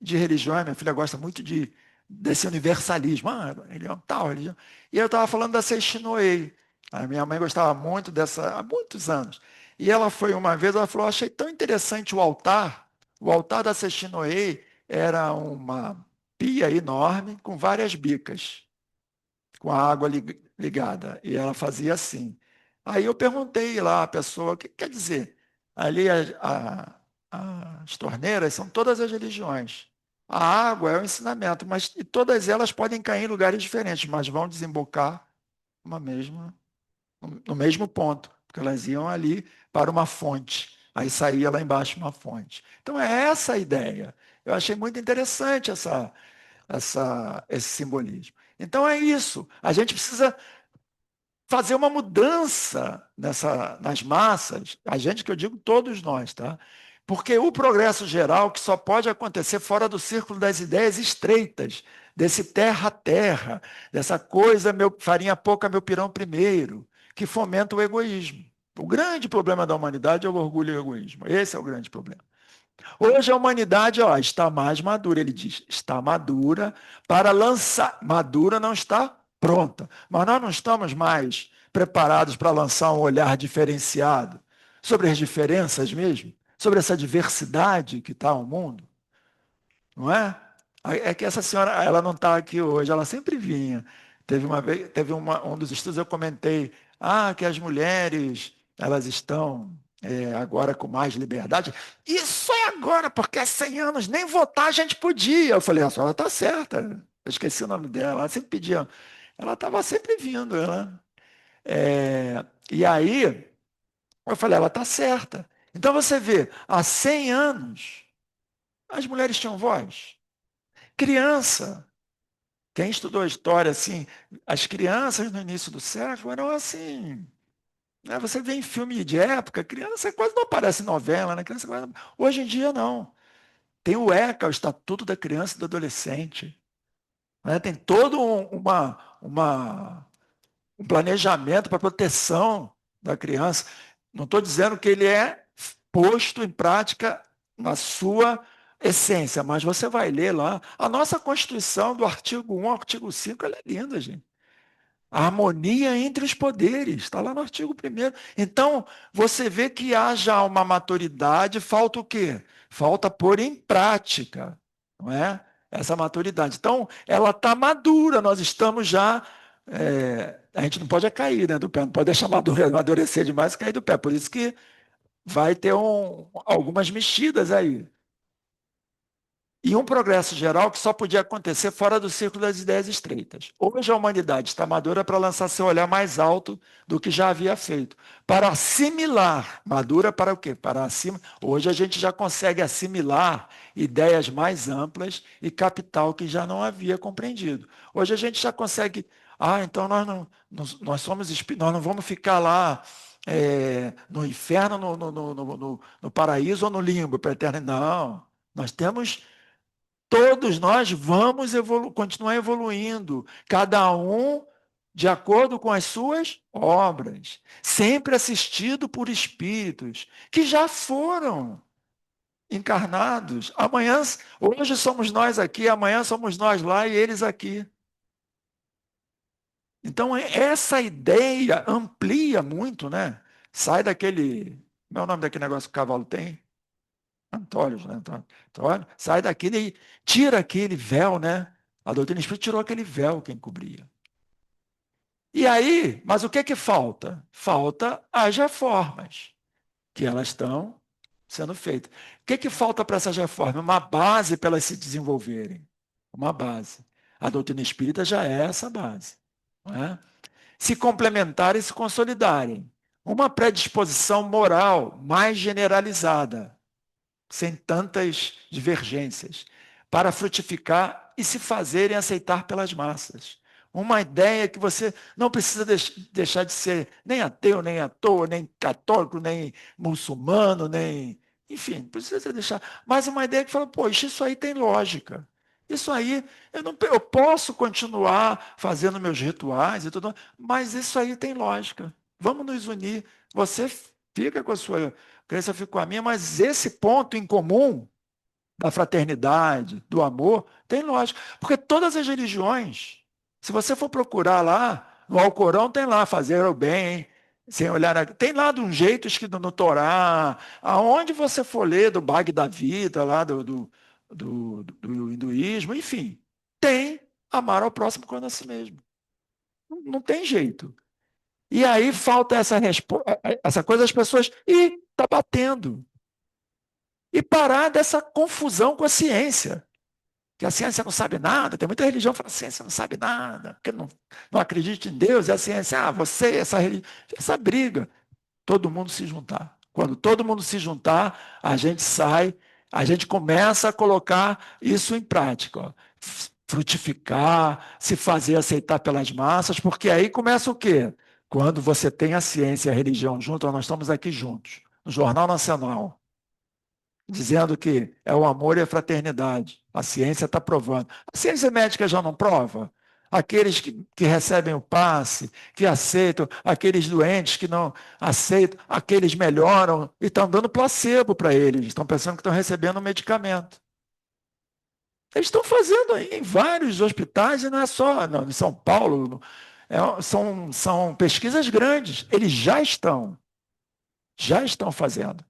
de religião, minha filha gosta muito desse universalismo, religião tal, religião. E eu estava falando da Seishinoei. A minha mãe gostava muito dessa há muitos anos. E ela foi uma vez, ela falou, achei tão interessante o altar. O altar da Seishinoei era uma pia enorme com várias bicas, com a água ligada. E ela fazia assim. Aí eu perguntei lá à pessoa, o que quer dizer? Ali as torneiras são todas as religiões. A água é o ensinamento, mas e todas elas podem cair em lugares diferentes, mas vão desembocar uma mesma no mesmo ponto, porque elas iam ali para uma fonte, aí saía lá embaixo uma fonte. Então é essa a ideia. Eu achei muito interessante esse simbolismo. Então é isso. A gente precisa fazer uma mudança nas massas, a gente que eu digo todos nós, tá? Porque o progresso geral que só pode acontecer fora do círculo das ideias estreitas, desse terra a terra, dessa coisa meu farinha pouca, meu pirão primeiro, que fomenta o egoísmo. O grande problema da humanidade é o orgulho e o egoísmo. Esse é o grande problema. Hoje a humanidade, ó, está mais madura, ele diz, está madura para lançar. Madura não está pronta, mas nós não estamos mais preparados para lançar um olhar diferenciado sobre as diferenças mesmo, sobre essa diversidade que está o mundo, não é? É que essa senhora, ela não está aqui hoje, ela sempre vinha. Teve uma vez, um dos estudos eu comentei, que as mulheres, elas estão agora com mais liberdade. Isso é agora, porque há 100 anos nem votar a gente podia. Eu falei, a senhora está certa. Eu esqueci o nome dela, ela sempre pedia. Ela estava sempre vindo. E aí, eu falei, ela está certa. Então você vê, há 100 anos, as mulheres tinham voz. Criança, quem estudou a história, assim, as crianças no início do século eram assim, né? Você vê em filme de época, criança quase não aparece em novela, né? Hoje em dia não. Tem o ECA, o Estatuto da Criança e do Adolescente, né? Tem todo um planejamento para proteção da criança. Não estou dizendo que ele é posto em prática na sua essência, mas você vai ler lá. A nossa Constituição, do artigo 1 ao artigo 5, ela é linda, gente. A harmonia entre os poderes, está lá no artigo 1º. Então, você vê que há já uma maturidade, falta o quê? Falta pôr em prática, não é? Essa maturidade. Então, ela está madura, nós estamos já. A gente não pode cair, né, do pé, não pode deixar amadurecer demais e cair do pé. Por isso que vai ter algumas mexidas aí. E um progresso geral que só podia acontecer fora do círculo das ideias estreitas. Hoje a humanidade está madura para lançar seu olhar mais alto do que já havia feito. Para assimilar. Madura para o quê? Para acima. Hoje a gente já consegue assimilar ideias mais amplas e captar o que já não havia compreendido. Hoje a gente já consegue. Então nós somos nós não vamos ficar lá no inferno, no paraíso ou no limbo para a eternidade. Não. Nós temos. Todos nós vamos continuar evoluindo, cada um de acordo com as suas obras, sempre assistido por espíritos que já foram encarnados. Amanhã, hoje somos nós aqui, amanhã somos nós lá e eles aqui. Então, essa ideia amplia muito, né? Sai daquele. Como é o nome daquele negócio que o cavalo tem? Antólogos, né? Antólogos. Sai daquele e tira aquele véu, né? A doutrina espírita tirou aquele véu que encobria. E aí, mas o que é que falta? Falta as reformas, que elas estão sendo feitas. O que é que falta para essas reformas? Uma base para elas se desenvolverem. Uma base. A doutrina espírita já é essa base. Não é? Se complementarem e se consolidarem. Uma predisposição moral mais generalizada, sem tantas divergências, para frutificar e se fazerem aceitar pelas massas. Uma ideia que você não precisa deixar de ser nem ateu, nem ator, nem católico, nem muçulmano, nem. Enfim, precisa deixar. Mas uma ideia que fala, poxa, isso aí tem lógica. Isso aí, eu posso continuar fazendo meus rituais e tudo, mas isso aí tem lógica. Vamos nos unir. Você fica com a sua crença, eu fico com a minha, mas esse ponto em comum da fraternidade, do amor, tem lógica. Porque todas as religiões, se você for procurar lá, no Alcorão tem lá, fazer o bem, sem olhar. Tem lá de um jeito escrito no Torá, aonde você for ler do Bhagavad Gita, lá do hinduísmo, enfim, tem amar ao próximo como a si mesmo. Não tem jeito. E aí falta essa coisa das pessoas, e está batendo. E parar dessa confusão com a ciência. Que a ciência não sabe nada, tem muita religião que fala que a ciência não sabe nada, porque não acredita em Deus, e a ciência, você, essa religião, essa briga, todo mundo se juntar. Quando todo mundo se juntar, a gente sai, a gente começa a colocar isso em prática, ó. Frutificar, se fazer aceitar pelas massas, porque aí começa o quê? Quando você tem a ciência e a religião junto, nós estamos aqui juntos, no Jornal Nacional, dizendo que é o amor e a fraternidade. A ciência está provando. A ciência médica já não prova? Aqueles que recebem o passe, que aceitam, aqueles doentes que não aceitam, aqueles melhoram e estão dando placebo para eles, estão pensando que estão recebendo um medicamento. Eles estão fazendo em vários hospitais, e não é só não, em São Paulo, são pesquisas grandes, eles já estão fazendo.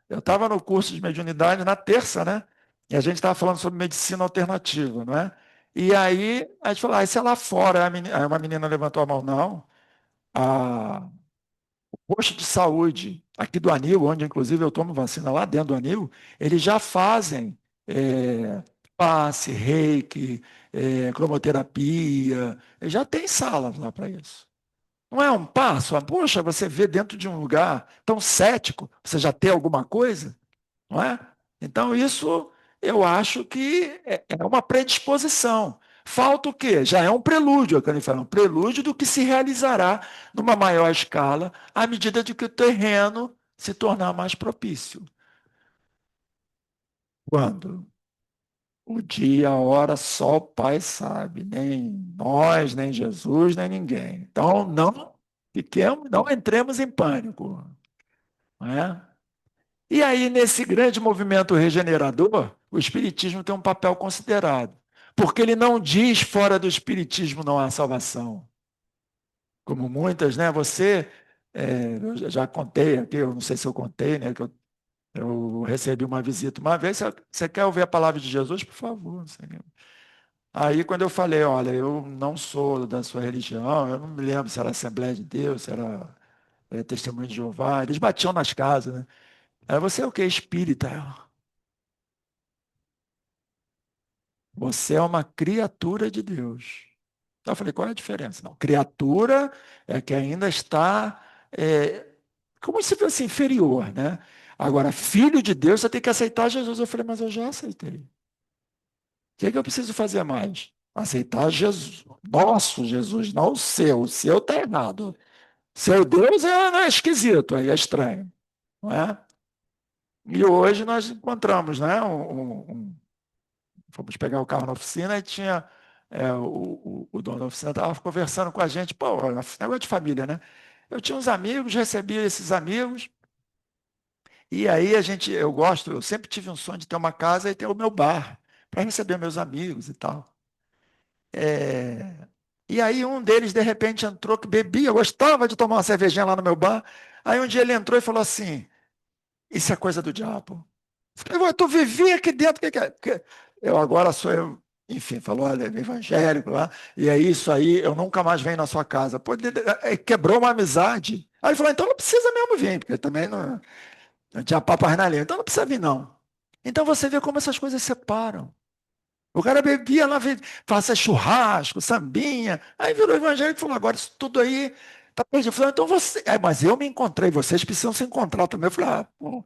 Eu estava no curso de mediunidade na terça, né? E a gente estava falando sobre medicina alternativa, não é? E aí a gente falou, isso é lá fora. Aí uma menina levantou a mão, não. O posto de saúde aqui do Anil, onde inclusive eu tomo vacina lá dentro do Anil, eles já fazem passe, reiki, cromoterapia, eles já tem salas lá para isso. Não é um passo? Poxa, você vê dentro de um lugar tão cético, você já tem alguma coisa? Não é? Então, isso eu acho que é uma predisposição. Falta o quê? Já é um prelúdio, a fala, um prelúdio do que se realizará numa maior escala à medida de que o terreno se tornar mais propício. Quando? O dia, a hora, só o Pai sabe, nem nós, nem Jesus, nem ninguém. Então, não fiquemos, não entremos em pânico. Não é? E aí, nesse grande movimento regenerador, o Espiritismo tem um papel considerado. Porque ele não diz fora do Espiritismo não há salvação. Como muitas, né? Eu já contei aqui, eu não sei se eu contei, né? Que eu recebi uma visita uma vez. Você quer ouvir a palavra de Jesus? Por favor. Não sei. Aí, quando eu falei, olha, eu não sou da sua religião, eu não me lembro se era Assembleia de Deus, se era Testemunho de Jeová, eles batiam nas casas, né? Aí você é o quê? Espírita. Você é uma criatura de Deus. Eu falei, qual é a diferença? Não, criatura é que ainda está como se fosse inferior, né? Agora, filho de Deus, você tem que aceitar Jesus. Eu falei, mas eu já aceitei. O que é que eu preciso fazer mais? Aceitar Jesus. Nosso Jesus, não o seu. O seu está errado. Seu Deus é esquisito, aí é estranho. Não é? E hoje nós encontramos, né? Fomos pegar o carro na oficina e tinha o dono da oficina estava conversando com a gente, pô, negócio de família, né? Eu tinha uns amigos, recebia esses amigos, e aí eu sempre tive um sonho de ter uma casa e ter o meu bar, para receber meus amigos e tal. É, E aí um deles, de repente, entrou, que bebia, eu gostava de tomar uma cervejinha lá no meu bar. Aí um dia ele entrou e falou assim, isso é coisa do diabo. Eu falei, "Ué, tu vivia aqui dentro, o que que é? Porque eu agora sou eu." Enfim, falou, olha, ele é evangélico lá, e é isso aí, eu nunca mais venho na sua casa. Pô, quebrou uma amizade. Aí ele falou, então não precisa mesmo vir, porque também não tinha papo na língua, então não precisa vir não. Então você vê como essas coisas separam. O cara bebia lá, fazia churrasco, sambinha, aí virou evangélico e falou, agora isso tudo aí tá perdido. Eu falei, então você. Mas eu me encontrei, vocês precisam se encontrar também. Eu falei, pô.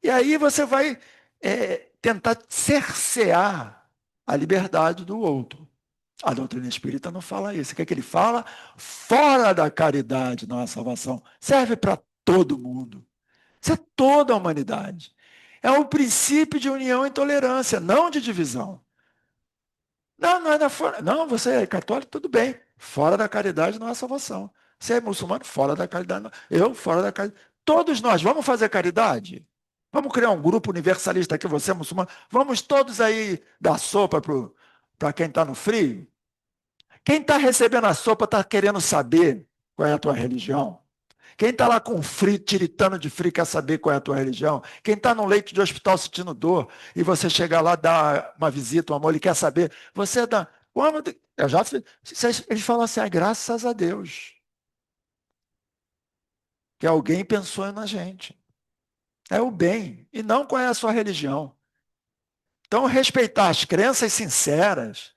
E aí você vai tentar cercear a liberdade do outro. A doutrina espírita não fala isso. O que é que ele fala? Fora da caridade não há salvação. Serve para todo mundo. Isso é toda a humanidade. É o princípio de união e tolerância, não de divisão. Não, não é da fora. Não, você é católico, tudo bem. Fora da caridade não há salvação. Você é muçulmano, fora da caridade. Não. Eu, fora da caridade. Todos nós, vamos fazer caridade? Vamos criar um grupo universalista aqui, você é muçulmano? Vamos todos aí dar sopa para quem está no frio? Quem está recebendo a sopa está querendo saber qual é a tua religião? Quem está lá com frio, tiritando de frio, quer saber qual é a tua religião? Quem está no leito de hospital sentindo dor e você chegar lá, dar uma visita, um amor, ele quer saber, você é da. Eu já fiz. Eles falam assim, graças a Deus, que alguém pensou na gente. É o bem, e não qual é a sua religião. Então, respeitar as crenças sinceras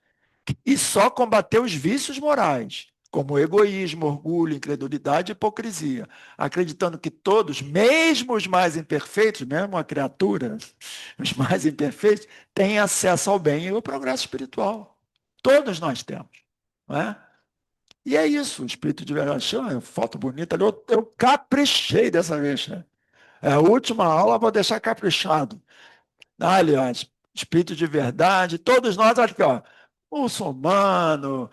e só combater os vícios morais, como egoísmo, orgulho, incredulidade e hipocrisia, acreditando que todos, mesmo os mais imperfeitos, mesmo a criatura, os mais imperfeitos, têm acesso ao bem e ao progresso espiritual. Todos nós temos, não é? E é isso, o espírito de verdade. Foto bonita ali, eu caprichei dessa vez. Né? É a última aula, vou deixar caprichado. Aliás, espírito de verdade, todos nós, aqui, ó, muçulmano,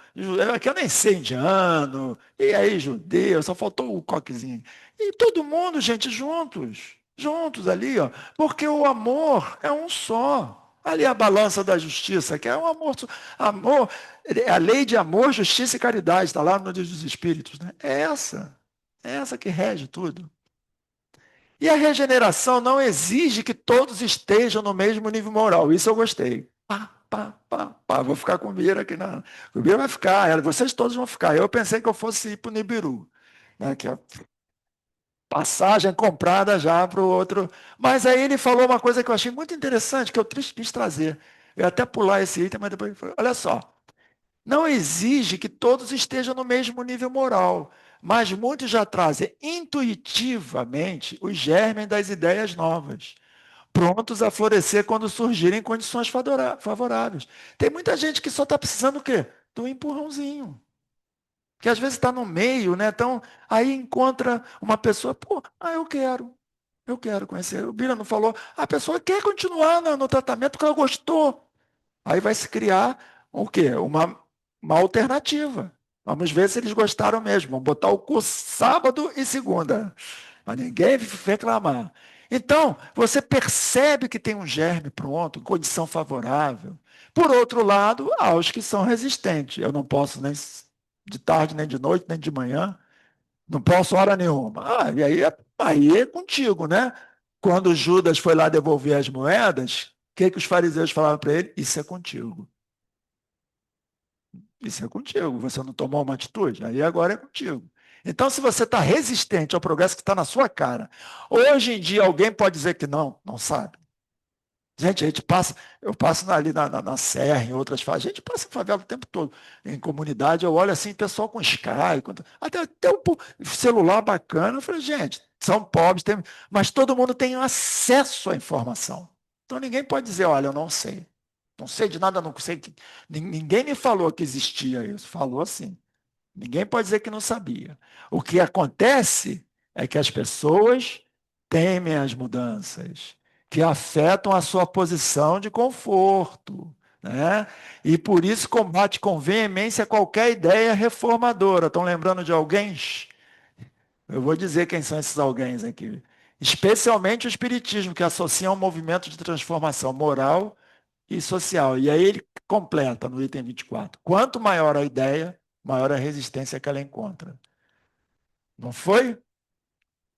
que eu nem sei indiano, e aí judeu, só faltou o coquezinho. E todo mundo, gente, juntos ali, ó, porque o amor é um só. Ali a balança da justiça, que é um amor, é a lei de amor, justiça e caridade, está lá no Livro dos Espíritos, né? É essa que rege tudo. E a regeneração não exige que todos estejam no mesmo nível moral. Isso eu gostei. Pá, pá, pá, pá. Vou ficar com o Bira aqui. O Bira vai ficar, vocês todos vão ficar. Eu pensei que eu fosse ir para o Nibiru. Né, que é passagem comprada já para o outro. Mas aí ele falou uma coisa que eu achei muito interessante, que eu quis trazer. Eu ia até pular esse item, mas depois ele falou, olha só. Não exige que todos estejam no mesmo nível moral, mas muitos já trazem intuitivamente os germes das ideias novas, prontos a florescer quando surgirem condições favoráveis. Tem muita gente que só está precisando o quê? De um empurrãozinho. Que às vezes está no meio, né? Então, aí encontra uma pessoa, pô, eu quero conhecer. O Bira não falou, a pessoa quer continuar no tratamento porque ela gostou. Aí vai se criar o quê? Uma alternativa. Vamos ver se eles gostaram mesmo. Vamos botar o curso sábado e segunda. Para ninguém reclamar. Então, você percebe que tem um germe pronto, condição favorável. Por outro lado, há os que são resistentes. Eu não posso nem de tarde, nem de noite, nem de manhã. Não posso hora nenhuma. Aí é contigo, né? Quando Judas foi lá devolver as moedas, o que os fariseus falaram para ele? Isso é contigo. Isso é contigo. Você não tomou uma atitude? Aí agora é contigo. Então, se você está resistente ao progresso que está na sua cara, hoje em dia alguém pode dizer que não sabe. Gente, a gente passa, eu passo ali na Serra, em outras fases, a gente passa em favela o tempo todo. Em comunidade, eu olho assim, pessoal com Sky, até um celular bacana. Eu falei, gente, são pobres, mas todo mundo tem acesso à informação. Então ninguém pode dizer, olha, eu não sei. Não sei de nada, não sei. Ninguém me falou que existia isso. Falou assim. Ninguém pode dizer que não sabia. O que acontece é que as pessoas temem as mudanças, que afetam a sua posição de conforto. né? E por isso combate com veemência qualquer ideia reformadora. Estão lembrando de alguém? Eu vou dizer quem são esses alguém aqui. Especialmente o espiritismo, que associa um movimento de transformação moral e social. E aí ele completa no item 24. Quanto maior a ideia, maior a resistência que ela encontra. Não foi?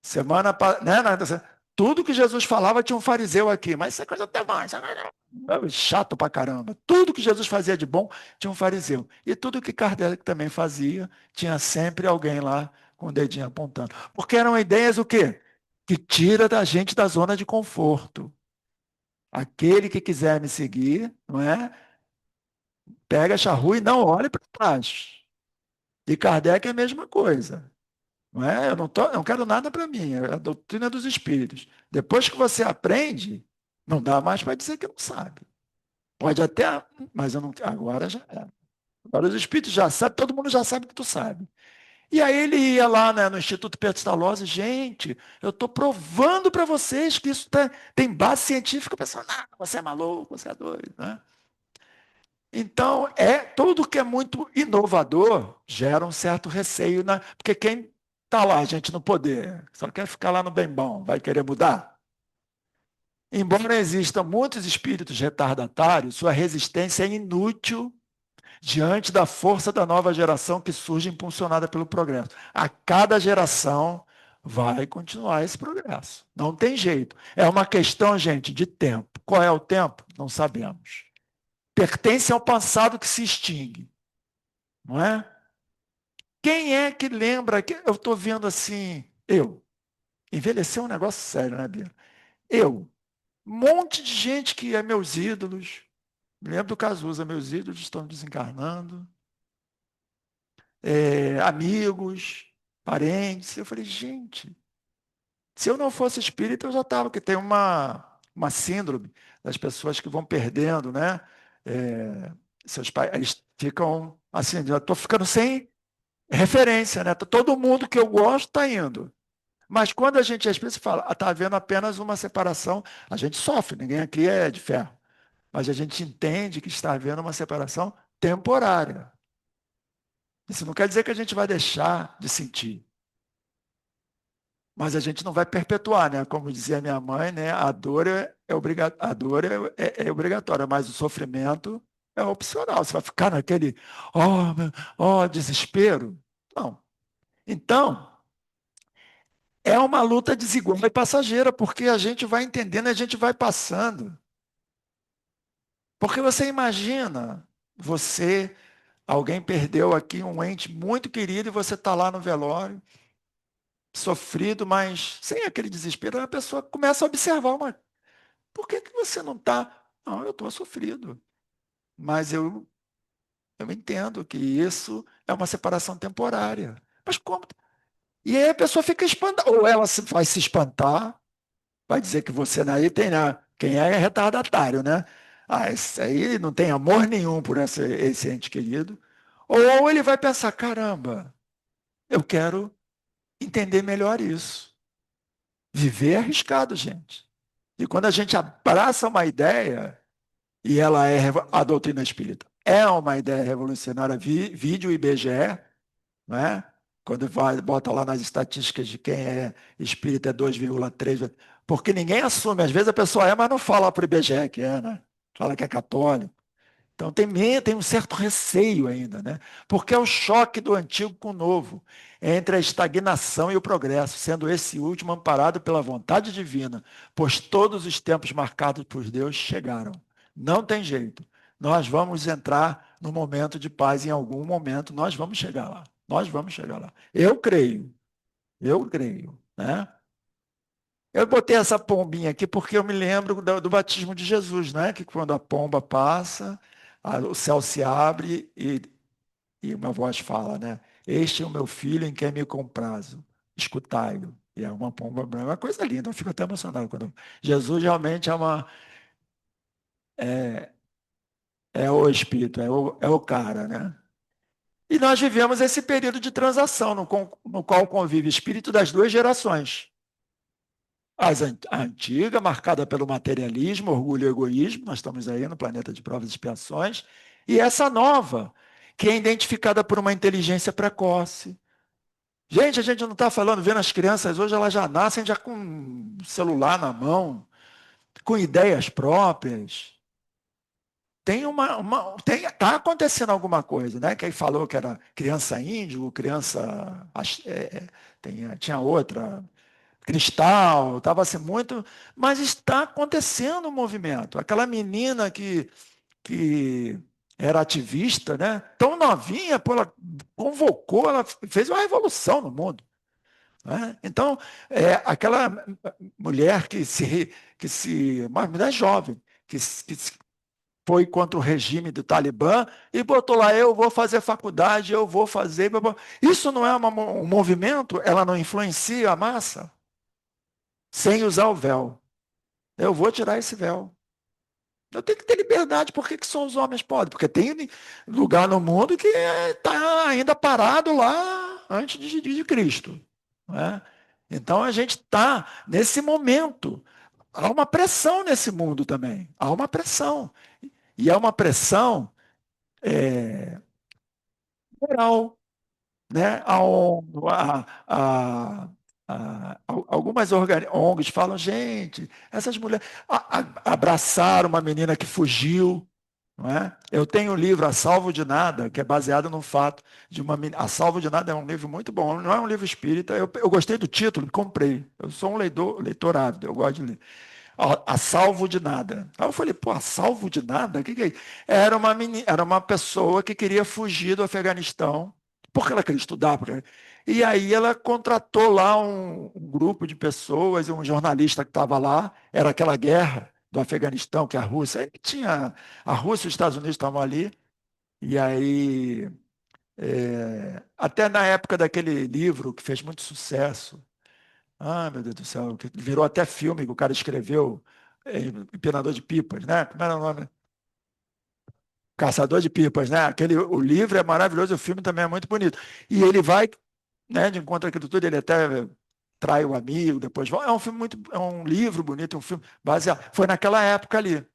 Semana, né, tudo que Jesus falava tinha um fariseu aqui, mas isso é coisa até mais. Chato pra caramba. Tudo que Jesus fazia de bom tinha um fariseu. E tudo que Kardec também fazia, tinha sempre alguém lá com o dedinho apontando. Porque eram ideias o quê? Que tira da gente da zona de conforto. Aquele que quiser me seguir, não é? Pega a charrua e não olhe para trás. E Kardec é a mesma coisa. Não é? Eu não quero nada para mim, é a doutrina dos espíritos. Depois que você aprende, não dá mais para dizer que não sabe. Pode até, mas eu não, agora já é. Agora os espíritos já sabem, todo mundo já sabe que tu sabe. E aí ele ia lá, né, no Instituto Pestalozzi, gente, eu estou provando para vocês que isso tem base científica. O pessoal, não, você é maluco, você é doido, né? Então, tudo que é muito inovador gera um certo receio, né? Porque quem está lá, gente, no poder, só quer ficar lá no bem bom, vai querer mudar? Embora existam muitos espíritos retardatários, sua resistência é inútil diante da força da nova geração que surge impulsionada pelo progresso. A cada geração vai continuar esse progresso. Não tem jeito. É uma questão, gente, de tempo. Qual é o tempo? Não sabemos. Pertence ao passado que se extingue, não é? Quem é que lembra que eu estou vendo assim, envelheceu um negócio sério, né, Bia? Um monte de gente que é meus ídolos. Me lembro do Cazuza, meus ídolos estão desencarnando. Amigos, parentes. Eu falei, gente, se eu não fosse espírita, eu já estava, que tem uma síndrome das pessoas que vão perdendo, né? Seus pais, eles ficam assim, eu estou ficando sem referência, né? Todo mundo que eu gosto está indo. Mas quando a gente é espírita, fala, está havendo apenas uma separação, a gente sofre, ninguém aqui é de ferro. Mas a gente entende que está havendo uma separação temporária. Isso não quer dizer que a gente vai deixar de sentir. Mas a gente não vai perpetuar, né? Como dizia minha mãe, né? A dor é obrigatória, mas o sofrimento é opcional. Você vai ficar naquele, desespero? Não. Então, é uma luta desigual e passageira, porque a gente vai entendendo, a gente vai passando. Porque você imagina, alguém perdeu aqui um ente muito querido e você está lá no velório, sofrido, mas sem aquele desespero, a pessoa começa a observar por que você não está? Não, eu estou sofrido. Mas eu entendo que isso é uma separação temporária. Mas como? E aí a pessoa fica espantada. Ou ela vai se espantar, vai dizer que você aí tem, né? Quem é retardatário, né? Ah, esse aí não tem amor nenhum por esse ente querido. Ou ele vai pensar, caramba, eu quero entender melhor isso. Viver é arriscado, gente. E quando a gente abraça uma ideia, e ela é a doutrina espírita, é uma ideia revolucionária, vídeo IBGE, né? Quando bota lá nas estatísticas de quem é espírita é 2,3, porque ninguém assume, às vezes a pessoa mas não fala para o IBGE que é, né? Fala que é católico. Então tem um certo receio ainda, né? Porque é o choque do antigo com o novo, entre a estagnação e o progresso, sendo esse último amparado pela vontade divina, pois todos os tempos marcados por Deus chegaram. Não tem jeito. Nós vamos entrar no momento de paz em algum momento, nós vamos chegar lá. Nós vamos chegar lá. Eu creio, né? Eu botei essa pombinha aqui porque eu me lembro do batismo de Jesus, né? Que quando a pomba passa, o céu se abre e uma voz fala, né? Este é o meu filho em quem me comprazo, escutai-o. E é uma pomba branca, é uma coisa linda, eu fico até emocionado quando Jesus realmente é, é o espírito, é o cara, né? E nós vivemos esse período de transação no qual convive espírito das duas gerações. A antiga, marcada pelo materialismo, orgulho e egoísmo, nós estamos aí no planeta de provas e expiações, e essa nova, que é identificada por uma inteligência precoce. Gente, a gente não está falando, vendo as crianças hoje, elas já nascem já com um celular na mão, com ideias próprias. Tá acontecendo alguma coisa, né? Quem falou que era criança índigo, criança, tinha outra, cristal, estava assim muito, mas está acontecendo um movimento. Aquela menina que era ativista, né? Tão novinha, pô, ela convocou, ela fez uma revolução no mundo. Né? Então, aquela mulher uma mulher jovem, que foi contra o regime do Talibã e botou lá, eu vou fazer faculdade, eu vou fazer. Isso não é um movimento? Ela não influencia a massa? Sem usar o véu. Eu vou tirar esse véu. Eu tenho que ter liberdade. Por que só os homens podem? Porque tem lugar no mundo que está ainda parado lá antes de Cristo. Né? Então a gente está nesse momento. Há uma pressão nesse mundo também. Há uma pressão. E é uma pressão moral. Né? Algumas ONGs falam, gente, essas mulheres abraçaram uma menina que fugiu. Não é? Eu tenho um livro, A Salvo de Nada, que é baseado no fato de uma menina. A Salvo de Nada é um livro muito bom, não é um livro espírita. Eu gostei do título, comprei. Eu sou um leitor ávido, eu gosto de ler. A salvo de nada. Aí eu falei, pô, a salvo de nada? O que é isso? Era uma pessoa que queria fugir do Afeganistão, porque ela queria estudar. E aí ela contratou lá um grupo de pessoas, um jornalista que estava lá, era aquela guerra do Afeganistão, que a Rússia, aí a Rússia e os Estados Unidos estavam ali, e aí, até na época daquele livro que fez muito sucesso, meu Deus do céu, que virou até filme que o cara escreveu, Empenador de Pipas, né? Como era o nome? Caçador de Pipas, né? O livro é maravilhoso, o filme também é muito bonito. E ele vai, né, de encontro àquilo tudo, ele até trai o amigo, depois é um filme muito, é um livro bonito, um filme baseado. Foi naquela época ali.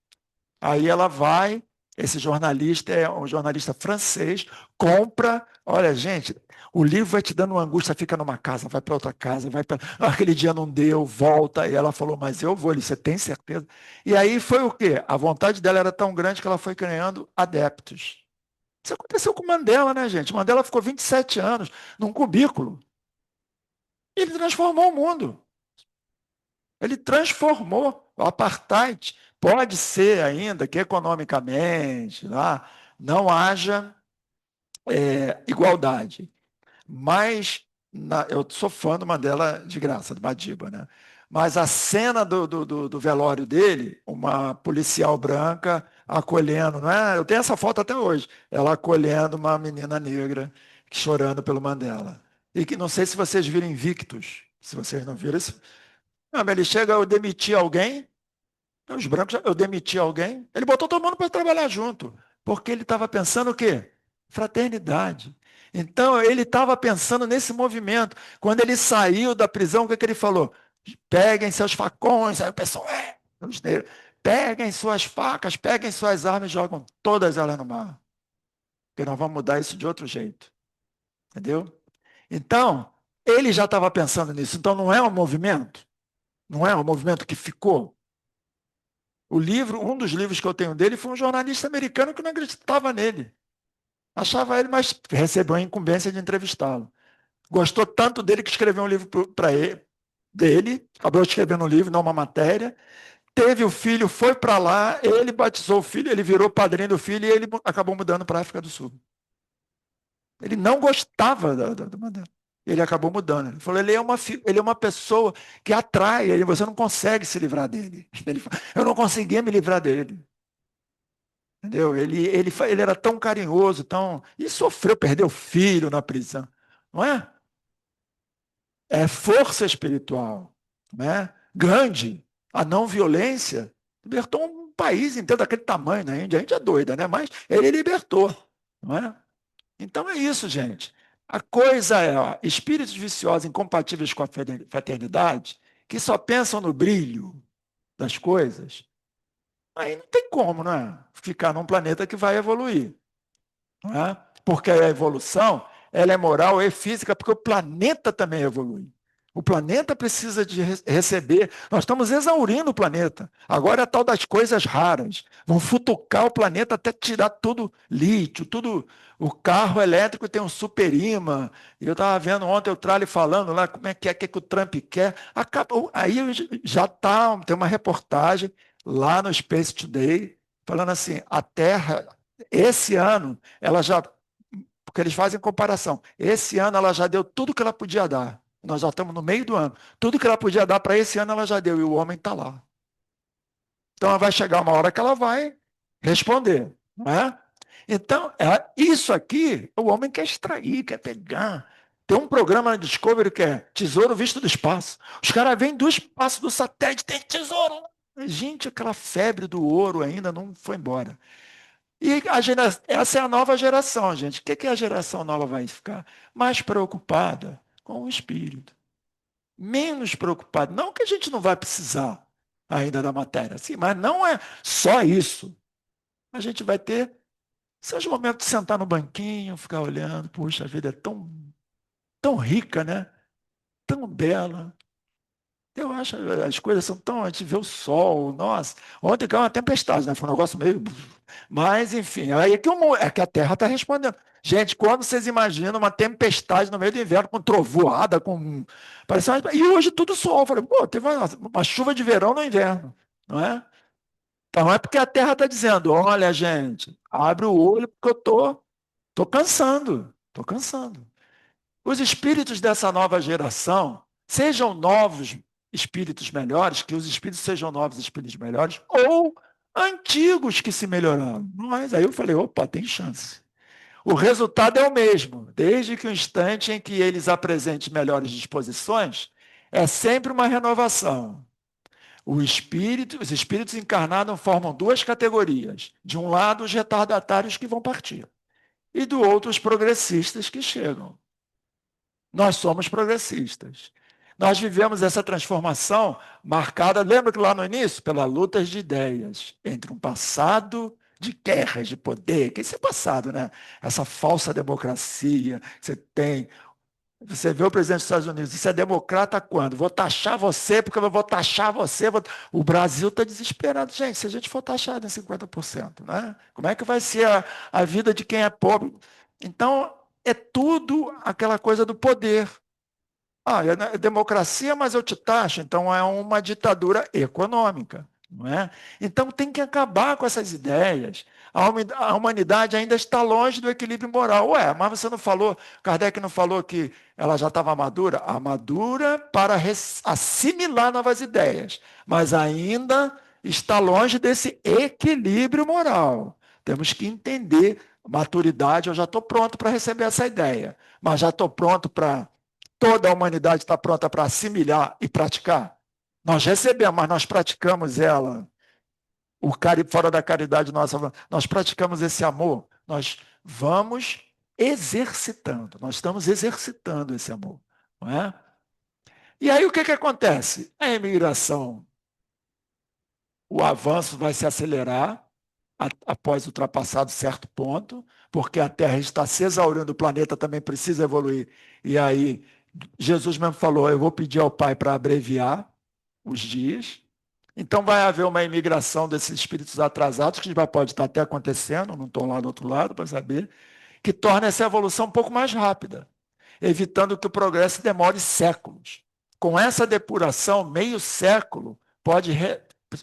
Aí ela vai, esse jornalista é um jornalista francês, compra, olha, gente, o livro vai te dando uma angústia, fica numa casa, vai para outra casa, vai para. Aquele dia não deu, volta, e ela falou, mas eu vou, ele, você tem certeza? E aí foi o quê? A vontade dela era tão grande que ela foi ganhando adeptos. Isso aconteceu com Mandela, né, gente? Mandela ficou 27 anos num cubículo. E ele transformou o mundo. Ele transformou o apartheid. Pode ser ainda que economicamente lá não haja igualdade, mas eu sou fã do Mandela de graça, do Madiba, né? Mas a cena do velório dele, uma policial branca acolhendo, não é? Eu tenho essa foto até hoje, ela acolhendo uma menina negra chorando pelo Mandela. E que não sei se vocês viram Invictus, se vocês não viram isso. Não, mas ele chega, eu demiti alguém, os brancos, eu demiti alguém, ele botou todo mundo para trabalhar junto, porque ele estava pensando o quê? Fraternidade. Então, ele estava pensando nesse movimento. Quando ele saiu da prisão, o que, que ele falou? Peguem seus facões, aí o pessoal, os negros, peguem suas facas, peguem suas armas e jogam todas elas no mar. Porque nós vamos mudar isso de outro jeito. Entendeu? Então, ele já estava pensando nisso. Então, não é um movimento? Não é um movimento que ficou? Um dos livros que eu tenho dele foi um jornalista americano que não acreditava nele. Achava ele, mas recebeu a incumbência de entrevistá-lo. Gostou tanto dele que escreveu um livro para ele, dele, acabou escrevendo um livro, não uma matéria. Teve o filho, foi para lá, ele batizou o filho, ele virou padrinho do filho e ele acabou mudando para a África do Sul. Ele não gostava do Mandela. Ele acabou mudando. Ele falou, ele é uma pessoa que atrai, você não consegue se livrar dele. Ele falou, eu não conseguia me livrar dele. Entendeu? Ele era tão carinhoso, tão. E sofreu, perdeu filho na prisão. Não é? É força espiritual. Não é? Grande. A não violência libertou um país inteiro daquele tamanho na Índia. A Índia é doida, né? Mas ele libertou. Não é? Então é isso, gente. A coisa é, ó, espíritos viciosos incompatíveis com a fraternidade, que só pensam no brilho das coisas, aí não tem como, né? Ficar num planeta que vai evoluir. Não é? Porque a evolução ela é moral e física, porque o planeta também evolui. O planeta precisa de receber. Nós estamos exaurindo o planeta. Agora é a tal das coisas raras. Vão futucar o planeta até tirar tudo lítio, tudo. O carro elétrico tem um superímã. Eu estava vendo ontem o Trali falando lá como é que o Trump quer. Acabou. Aí já tá, tem uma reportagem lá no Space Today falando assim: a Terra, esse ano, ela já, porque eles fazem comparação. Esse ano ela já deu tudo que ela podia dar. Nós já estamos no meio do ano. Tudo que ela podia dar para esse ano ela já deu e o homem está lá. Então vai chegar uma hora que ela vai responder, não é? Então, isso aqui, o homem quer extrair, quer pegar. Tem um programa na Discovery que é Tesouro Visto do Espaço. Os caras vêm do espaço, do satélite, tem tesouro. Gente, aquela febre do ouro ainda não foi embora. E essa é a nova geração, gente. O que a geração nova vai ficar? Mais preocupada com o espírito. Menos preocupada. Não que a gente não vai precisar ainda da matéria, sim, mas não é só isso. A gente vai ter seus momentos de sentar no banquinho, ficar olhando. Puxa, a vida é tão rica, né? Tão bela. Eu acho, as coisas são tão. A gente vê o sol, nossa. Ontem caiu uma tempestade, né? Foi um negócio meio. Mas, enfim, aí é que a Terra está respondendo. Gente, quando vocês imaginam uma tempestade no meio do inverno, com trovoada, com. E hoje tudo sol. Eu falei, pô, teve uma chuva de verão no inverno, não é? Então é porque a Terra está dizendo: olha, gente, abre o olho, porque eu tô cansando, estou cansando. Os espíritos dessa nova geração, sejam novos espíritos melhores, que os espíritos sejam novos espíritos melhores, ou antigos que se melhoraram. Mas aí eu falei, opa, tem chance. O resultado é o mesmo, desde que o instante em que eles apresentem melhores disposições, é sempre uma renovação. Os espíritos encarnados formam duas categorias. De um lado, os retardatários que vão partir, e do outro, os progressistas que chegam. Nós somos progressistas. Nós vivemos essa transformação marcada, lembra que lá no início? Pela luta de ideias entre um passado de guerras de poder, que esse é passado, né? Essa falsa democracia que você tem. Você vê o presidente dos Estados Unidos, você é democrata quando? Vou taxar você, porque eu vou taxar você. O Brasil está desesperado. Gente, se a gente for taxado em 50%, né? Como é que vai ser a vida de quem é pobre? Então, é tudo aquela coisa do poder. Ah, é democracia, mas eu te taxo, então é uma ditadura econômica, não é? Então tem que acabar com essas ideias. A humanidade ainda está longe do equilíbrio moral. Ué, mas você não falou, Kardec não falou que ela já estava madura? A madura para assimilar novas ideias, mas ainda está longe desse equilíbrio moral. Temos que entender, maturidade, eu já estou pronto para receber essa ideia, mas já estou pronto para toda a humanidade está pronta para assimilar e praticar? Nós recebemos, mas nós praticamos ela. Fora da caridade nossa, nós praticamos esse amor. Nós vamos exercitando, nós estamos exercitando esse amor. Não é? E aí o que acontece? A imigração, o avanço vai se acelerar após ultrapassado certo ponto, porque a Terra está se exaurindo, o planeta também precisa evoluir. E aí, Jesus mesmo falou: eu vou pedir ao Pai para abreviar os dias. Então, vai haver uma imigração desses espíritos atrasados, que já pode estar até acontecendo, não estou lá do outro lado para saber, que torna essa evolução um pouco mais rápida, evitando que o progresso demore séculos. Com essa depuração, meio século pode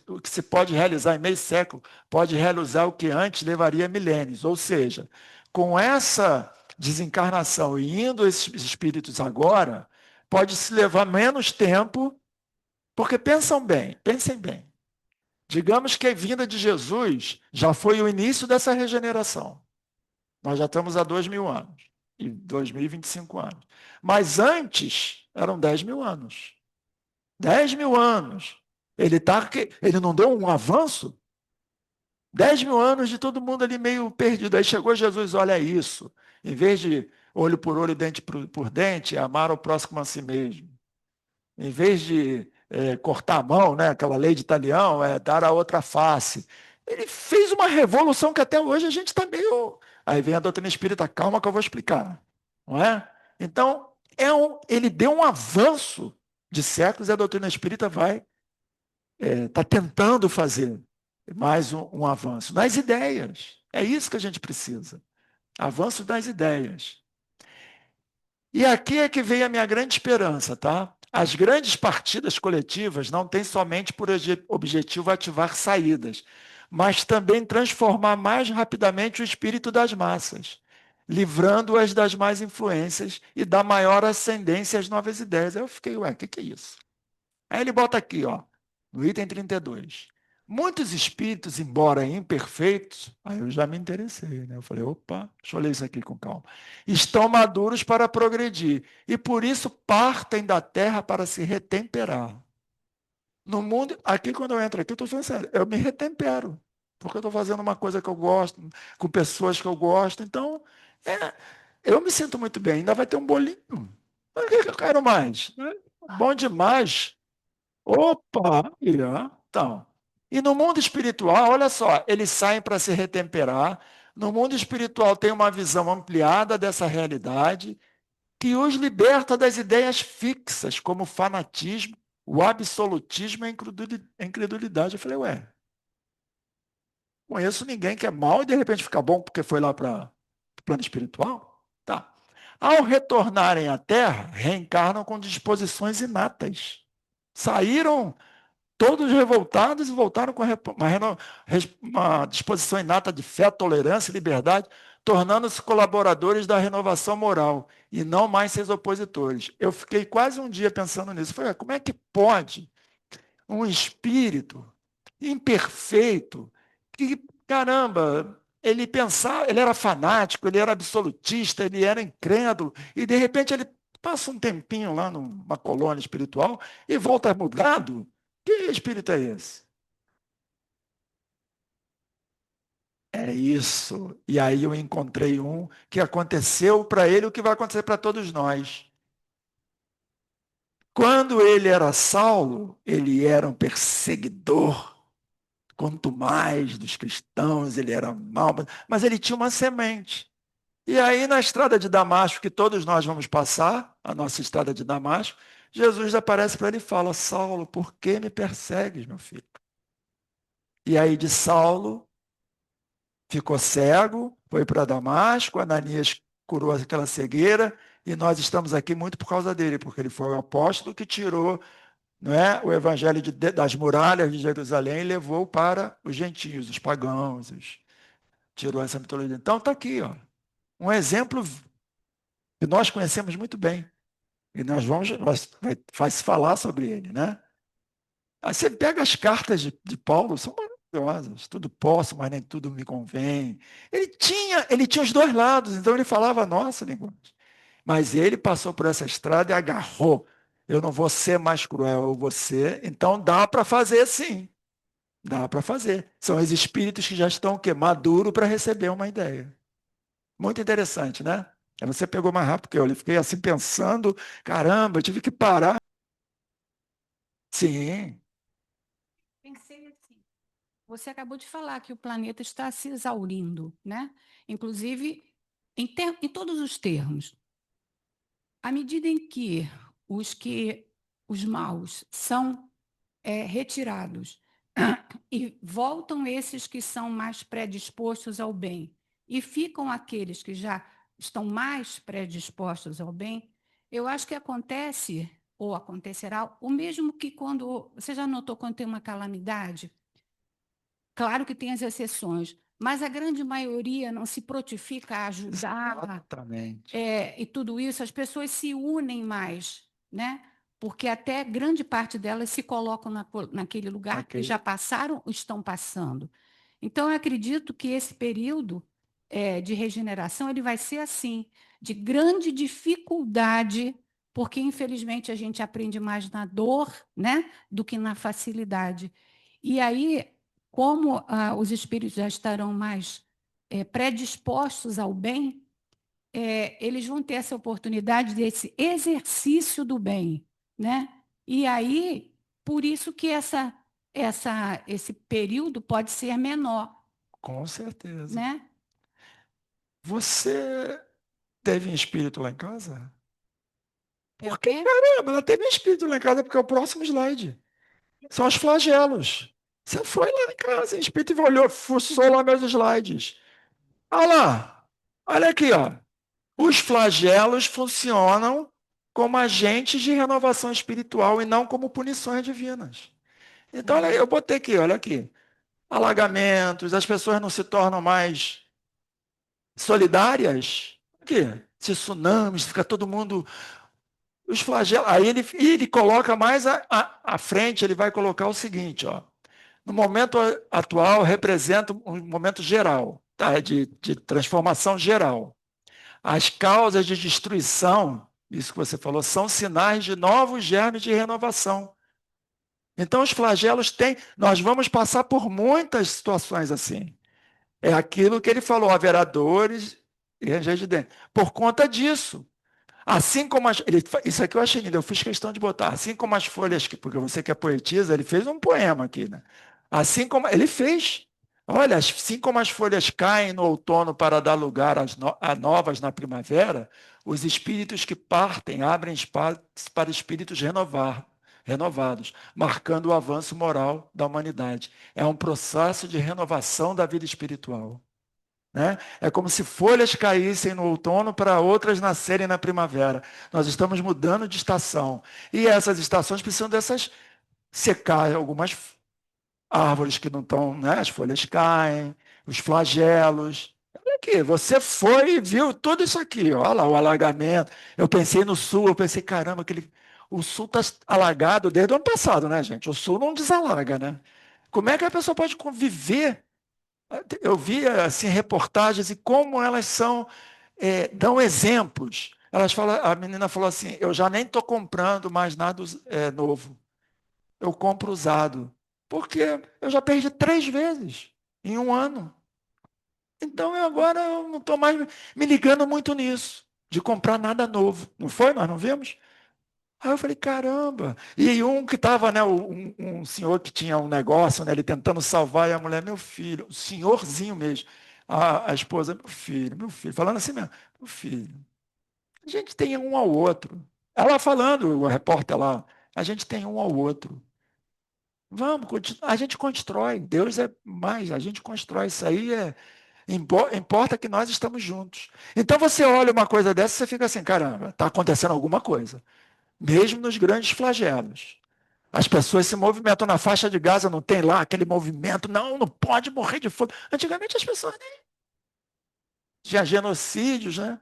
o que se pode realizar em meio século pode realizar o que antes levaria milênios. Ou seja, com essa desencarnação e indo esses espíritos agora, pode se levar menos tempo, porque pensem bem. Digamos que a vinda de Jesus já foi o início dessa regeneração. Nós já estamos há 2.000 anos, e 2025 anos. Mas antes, eram 10.000 anos. 10.000 anos. Ele não deu um avanço? 10.000 anos de todo mundo ali meio perdido. Aí chegou Jesus, olha isso. Em vez de olho por olho, dente por dente, amar o próximo a si mesmo. Em vez de cortar a mão, né? Aquela lei de Talião, dar a outra face. Ele fez uma revolução que até hoje a gente está meio. Aí vem a doutrina espírita, calma que eu vou explicar. Não é? Então, ele deu um avanço de séculos e a doutrina espírita vai está tentando fazer mais um avanço nas ideias. É isso que a gente precisa. Avanço das ideias. E aqui é que vem a minha grande esperança, tá? As grandes partidas coletivas não têm somente por objetivo ativar saídas, mas também transformar mais rapidamente o espírito das massas, livrando-as das más influências e dar maior ascendência às novas ideias. Aí eu fiquei, ué, o que é isso? Aí ele bota aqui, ó, no item 32. Muitos espíritos, embora imperfeitos, aí eu já me interessei, né? Eu falei, opa, deixa eu ler isso aqui com calma. Estão maduros para progredir e por isso partem da terra para se retemperar. No mundo, aqui quando eu entro aqui, eu estou falando sério, eu me retempero, porque eu estou fazendo uma coisa que eu gosto, com pessoas que eu gosto, então, eu me sinto muito bem. Ainda vai ter um bolinho. Mas o que eu quero mais? Bom demais. Opa! Então, e no mundo espiritual, olha só, eles saem para se retemperar. No mundo espiritual tem uma visão ampliada dessa realidade que os liberta das ideias fixas, como o fanatismo, o absolutismo e a incredulidade. Eu falei, ué, conheço ninguém que é mau e de repente fica bom porque foi lá para o plano espiritual? Tá. Ao retornarem à Terra, reencarnam com disposições inatas. Saíram todos revoltados e voltaram com uma disposição inata de fé, tolerância e liberdade, tornando-se colaboradores da renovação moral e não mais seus opositores. Eu fiquei quase um dia pensando nisso. Falei, como é que pode um espírito imperfeito, que, caramba, ele pensava, ele era fanático, ele era absolutista, ele era incrédulo, e de repente ele passa um tempinho lá numa colônia espiritual e volta mudado? Que espírito é esse? É isso. E aí eu encontrei um que aconteceu para ele o que vai acontecer para todos nós. Quando ele era Saulo, ele era um perseguidor. Quanto mais dos cristãos, ele era mau, mas ele tinha uma semente. E aí, na estrada de Damasco, que todos nós vamos passar, a nossa estrada de Damasco, Jesus aparece para ele e fala: Saulo, por que me persegues, meu filho? E aí, de Saulo, ficou cego, foi para Damasco, Ananias curou aquela cegueira, e nós estamos aqui muito por causa dele, porque ele foi o apóstolo que tirou, não é, o evangelho das muralhas de Jerusalém e levou para os gentios, os pagãos, tirou essa mitologia. Então está aqui, ó, um exemplo que nós conhecemos muito bem. E nós vamos, vai se falar sobre ele, né? Aí você pega as cartas de Paulo, são maravilhosas. Tudo posso, mas nem tudo me convém. Ele tinha os dois lados, então ele falava a nossa linguagem. Mas ele passou por essa estrada e agarrou. Eu não vou ser mais cruel, eu vou ser. Então dá para fazer sim. Dá para fazer. São os espíritos que já estão o quê? Maduro para receber uma ideia. Muito interessante, né? Aí você pegou mais rápido que eu. Fiquei assim pensando, caramba, eu tive que parar. Sim, Pensei assim. Você acabou de falar que o planeta está se exaurindo, né? Inclusive, em todos os termos. À medida em que os maus são retirados e voltam esses que são mais predispostos ao bem e ficam aqueles que já estão mais predispostos ao bem, eu acho que acontece ou acontecerá o mesmo que quando você já notou quando tem uma calamidade. Claro que tem as exceções, mas a grande maioria não se prontifica a ajudar, exatamente. e tudo isso, as pessoas se unem mais, né? Porque até grande parte delas se colocam naquele lugar que Aquele, já passaram ou estão passando. Então, eu acredito que esse período de regeneração ele vai ser assim, de grande dificuldade, porque infelizmente a gente aprende mais na dor, né, do que na facilidade. E aí, como os espíritos já estarão mais predispostos ao bem, eles vão ter essa oportunidade desse exercício do bem, né? E aí Por isso que esse período pode ser menor, Com certeza. né? Você teve um espírito lá em casa? É o Porque, quê? caramba, ela teve um espírito lá em casa, porque é o próximo slide. São os flagelos. Você foi lá em casa, em espírito, e olhou, fuçou lá meus slides. Olha lá, olha aqui, ó. Os flagelos funcionam como agentes de renovação espiritual e não como punições divinas. Então, olha aí, eu botei aqui, olha aqui. Alagamentos, as pessoas não se tornam mais solidárias. Aqui, se tsunamis, fica todo mundo. Os flagelos. Aí ele coloca mais à frente, ele vai colocar o seguinte, ó. No momento atual, representa um momento geral, tá? De transformação geral. As causas de destruição, isso que você falou, são sinais de novos germes de renovação. Então, os flagelos têm. Nós vamos passar por muitas situações assim. É aquilo que ele falou: haverá dores e ranger de dentes. Por conta disso. Assim como isso aqui eu achei lindo, eu fiz questão de botar. Assim como as folhas, porque você que é poetisa, ele fez um poema aqui, né? Assim como ele fez. Olha, assim como as folhas caem no outono para dar lugar a novas na primavera, os espíritos que partem abrem espaço para espíritos renovados, marcando o avanço moral da humanidade. É um processo de renovação da vida espiritual. Né? É como se folhas caíssem no outono para outras nascerem na primavera. Nós estamos mudando de estação. E essas estações precisam dessas secar algumas árvores que não estão, né? As folhas caem, os flagelos. Olha aqui, você foi e viu tudo isso aqui. Olha lá o alagamento. Eu pensei no sul, eu pensei, caramba, o sul está alagado desde o ano passado, né, gente? O sul não desalaga, né? Como é que a pessoa pode conviver? Eu vi assim reportagens e como elas dão exemplos. A menina falou assim: eu já nem estou comprando mais nada novo, eu compro usado, porque eu já perdi 3 vezes em um ano. Então agora eu não estou mais me ligando muito nisso, de comprar nada novo. Não foi? Nós não vimos? Aí eu falei, caramba. E um que estava, né, um senhor que tinha um negócio, né, ele tentando salvar, e a mulher, meu filho, o senhorzinho mesmo, a esposa, meu filho, falando assim mesmo, meu filho, a gente tem um ao outro. Ela falando, o repórter lá, a gente tem um ao outro. Vamos, a gente constrói, Deus é mais, a gente constrói, isso aí importa que nós estamos juntos. Então você olha uma coisa dessa, você fica assim, caramba, está acontecendo alguma coisa mesmo nos grandes flagelos. As pessoas se movimentam na faixa de Gaza, não tem lá aquele movimento, não, não pode morrer de fome. Antigamente as pessoas nem tinha genocídios, né?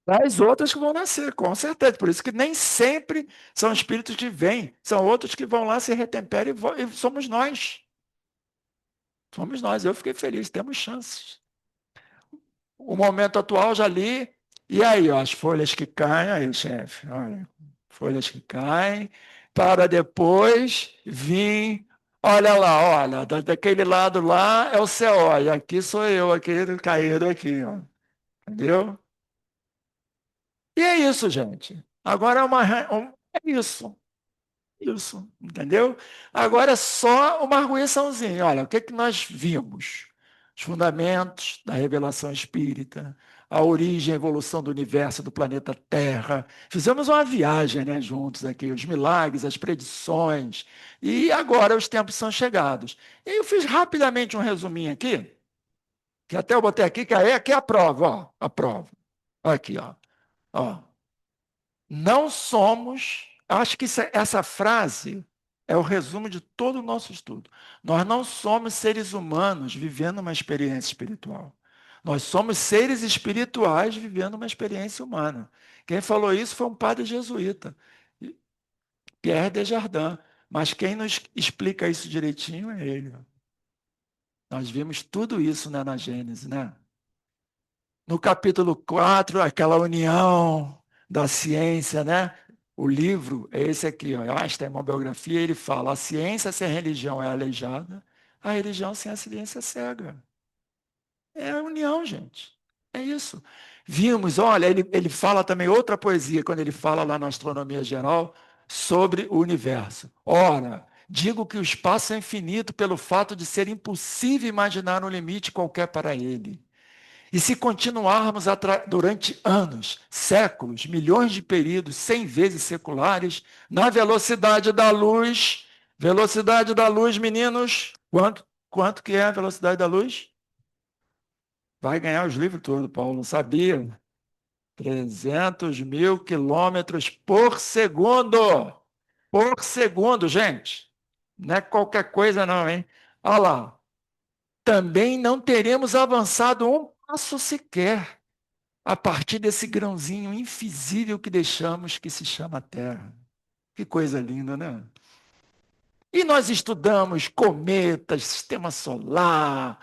As outras que vão nascer, com certeza. Por isso que nem sempre são espíritos que vêm, são outros que vão lá, se retemperam e somos nós. Somos nós. Eu fiquei feliz, temos chances. O momento atual já li. E aí, ó, as folhas que caem, aí, chefe, olha, folhas que caem, para depois vir, olha lá, olha, daquele lado lá é o céu, olha, aqui sou eu, aquele caído aqui, ó, entendeu? E é isso, gente. Agora é isso. Isso, entendeu? Agora é só uma arguiçãozinha. Olha, o que é que nós vimos? Os fundamentos da revelação espírita, a origem e a evolução do universo, do planeta Terra. Fizemos uma viagem, né, juntos aqui, os milagres, as predições. E agora os tempos são chegados. E eu fiz rapidamente um resuminho aqui, que até eu botei aqui, que aqui é a prova, ó, a prova. Aqui, ó. Não somos. Acho que essa frase é o resumo de todo o nosso estudo. Nós não somos seres humanos vivendo uma experiência espiritual. Nós somos seres espirituais vivendo uma experiência humana. Quem falou isso foi um padre jesuíta, Pierre Desjardins. Mas quem nos explica isso direitinho é ele. Nós vimos tudo isso, né, na Gênesis, né? No capítulo 4, aquela união da ciência, né? O livro é esse aqui, ó, Einstein, uma biografia, ele fala: a ciência sem a religião é aleijada, a religião sem a ciência é cega. É a união, gente. É isso. Vimos, olha, ele fala também outra poesia, quando ele fala lá na Astronomia Geral, sobre o universo. Ora, digo que o espaço é infinito pelo fato de ser impossível imaginar um limite qualquer para ele. E se continuarmos durante anos, séculos, milhões de períodos, 100 vezes seculares, na velocidade da luz, meninos, quanto que é a velocidade da luz? Vai ganhar os livros todos, Paulo, não sabia? 300 mil quilômetros por segundo. Por segundo, gente. Não é qualquer coisa não, hein? Olha lá. Também não teremos avançado um passo sequer a partir desse grãozinho invisível que deixamos, que se chama Terra. Que coisa linda, né? E nós estudamos cometas, sistema solar,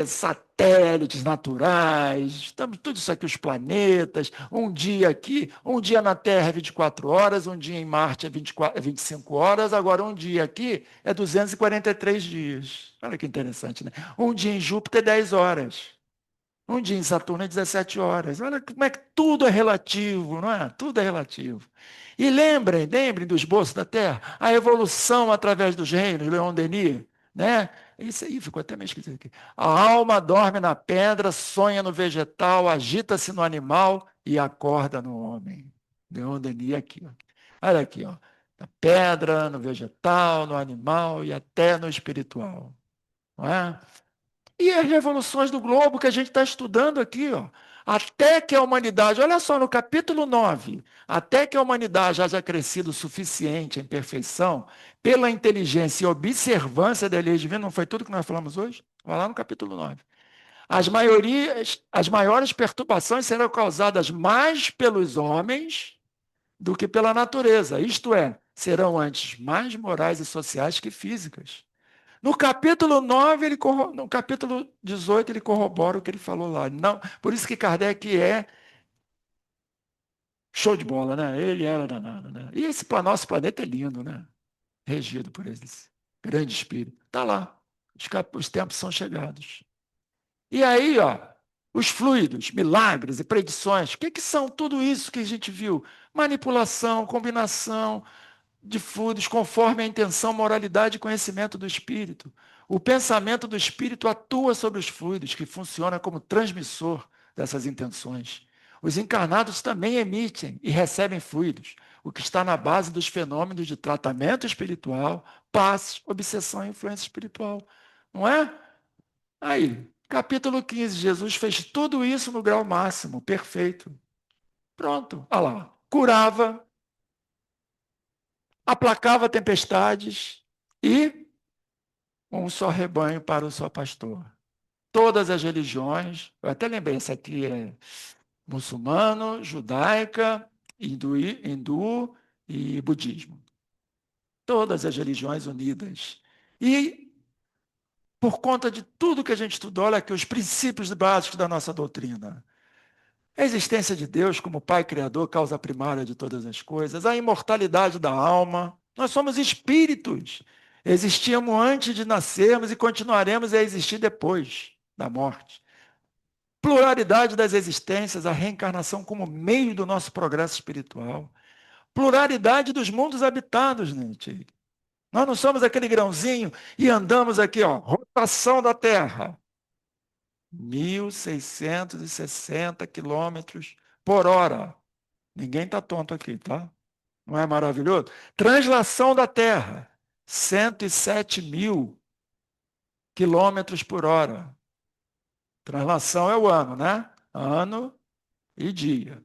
satélites naturais, estamos tudo isso aqui, os planetas, um dia aqui, um dia na Terra é 24 horas, um dia em Marte é 25 horas, agora um dia aqui é 243 dias. Olha que interessante, né? Um dia em Júpiter é 10 horas. Um dia em Saturno é 17 horas. Olha como é que tudo é relativo, não é? Tudo é relativo. E lembrem do esboço da Terra, a evolução através dos reinos, Leon Denis, né? Isso aí ficou até meio esquisito aqui. A alma dorme na pedra, sonha no vegetal, agita-se no animal e acorda no homem. Leon Denis aqui, ó. Olha aqui, ó. Na pedra, no vegetal, no animal e até no espiritual. Não é? E as revoluções do globo que a gente está estudando aqui, ó. Até que a humanidade, olha só, no capítulo 9, até que a humanidade haja crescido o suficiente em perfeição, pela inteligência e observância da lei divina, não foi tudo que nós falamos hoje? Vai lá no capítulo 9. As maiores perturbações serão causadas mais pelos homens do que pela natureza, isto é, serão antes mais morais e sociais que físicas. No capítulo 9, no capítulo 18, ele corrobora o que ele falou lá. Não, por isso que Kardec é show de bola, né? Ele era danado, né? E esse nosso planeta é lindo, né? Regido por esse grande espírito. Está lá. Os tempos são chegados. E aí, ó, os fluidos, milagres e predições, o que são tudo isso que a gente viu? Manipulação, combinação, de fluidos conforme a intenção, moralidade e conhecimento do espírito. O pensamento do espírito atua sobre os fluidos, que funciona como transmissor dessas intenções. Os encarnados também emitem e recebem fluidos, o que está na base dos fenômenos de tratamento espiritual, paz, obsessão e influência espiritual. Não é? Aí, capítulo 15, Jesus fez tudo isso no grau máximo, perfeito. Pronto, olha lá. Curava, aplacava tempestades e um só rebanho para o só pastor. Todas as religiões, eu até lembrei, essa aqui é muçulmano, judaica, hindu e budismo. Todas as religiões unidas. E, por conta de tudo que a gente estudou, olha aqui, os princípios básicos da nossa doutrina. A existência de Deus como Pai Criador, causa primária de todas as coisas, a imortalidade da alma. Nós somos espíritos. Existíamos antes de nascermos e continuaremos a existir depois da morte. Pluralidade das existências, a reencarnação como meio do nosso progresso espiritual. Pluralidade dos mundos habitados, gente. Nós não somos aquele grãozinho e andamos aqui, ó, rotação da Terra. 1.660 quilômetros por hora. Ninguém está tonto aqui, tá? Não é maravilhoso? Translação da Terra, 107 mil quilômetros por hora. Translação é o ano, né? Ano e dia.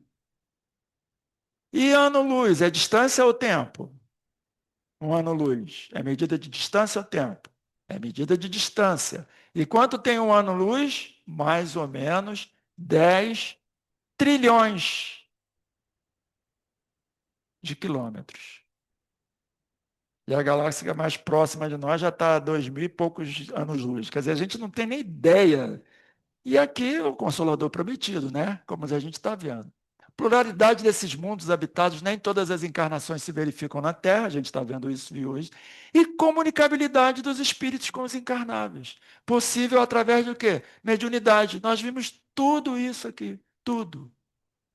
E ano-luz, é distância ou tempo? Um ano-luz, é medida de distância ou tempo? É medida de distância. E quanto tem um ano-luz? Mais ou menos 10 trilhões de quilômetros. E a galáxia mais próxima de nós já está a 2.000 e poucos anos-luz. Quer dizer, a gente não tem nem ideia. E aqui o Consolador prometido, né? Como a gente está vendo. Pluralidade desses mundos habitados, nem todas as encarnações se verificam na Terra, a gente está vendo isso hoje. E comunicabilidade dos espíritos com os encarnáveis. Possível através do quê? Mediunidade. Nós vimos tudo isso aqui. tudo.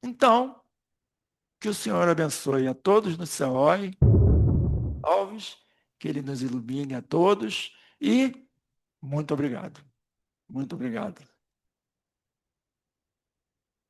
Então, que o Senhor abençoe a todos no CEOI, Alves, que Ele nos ilumine a todos e muito obrigado. Muito obrigado.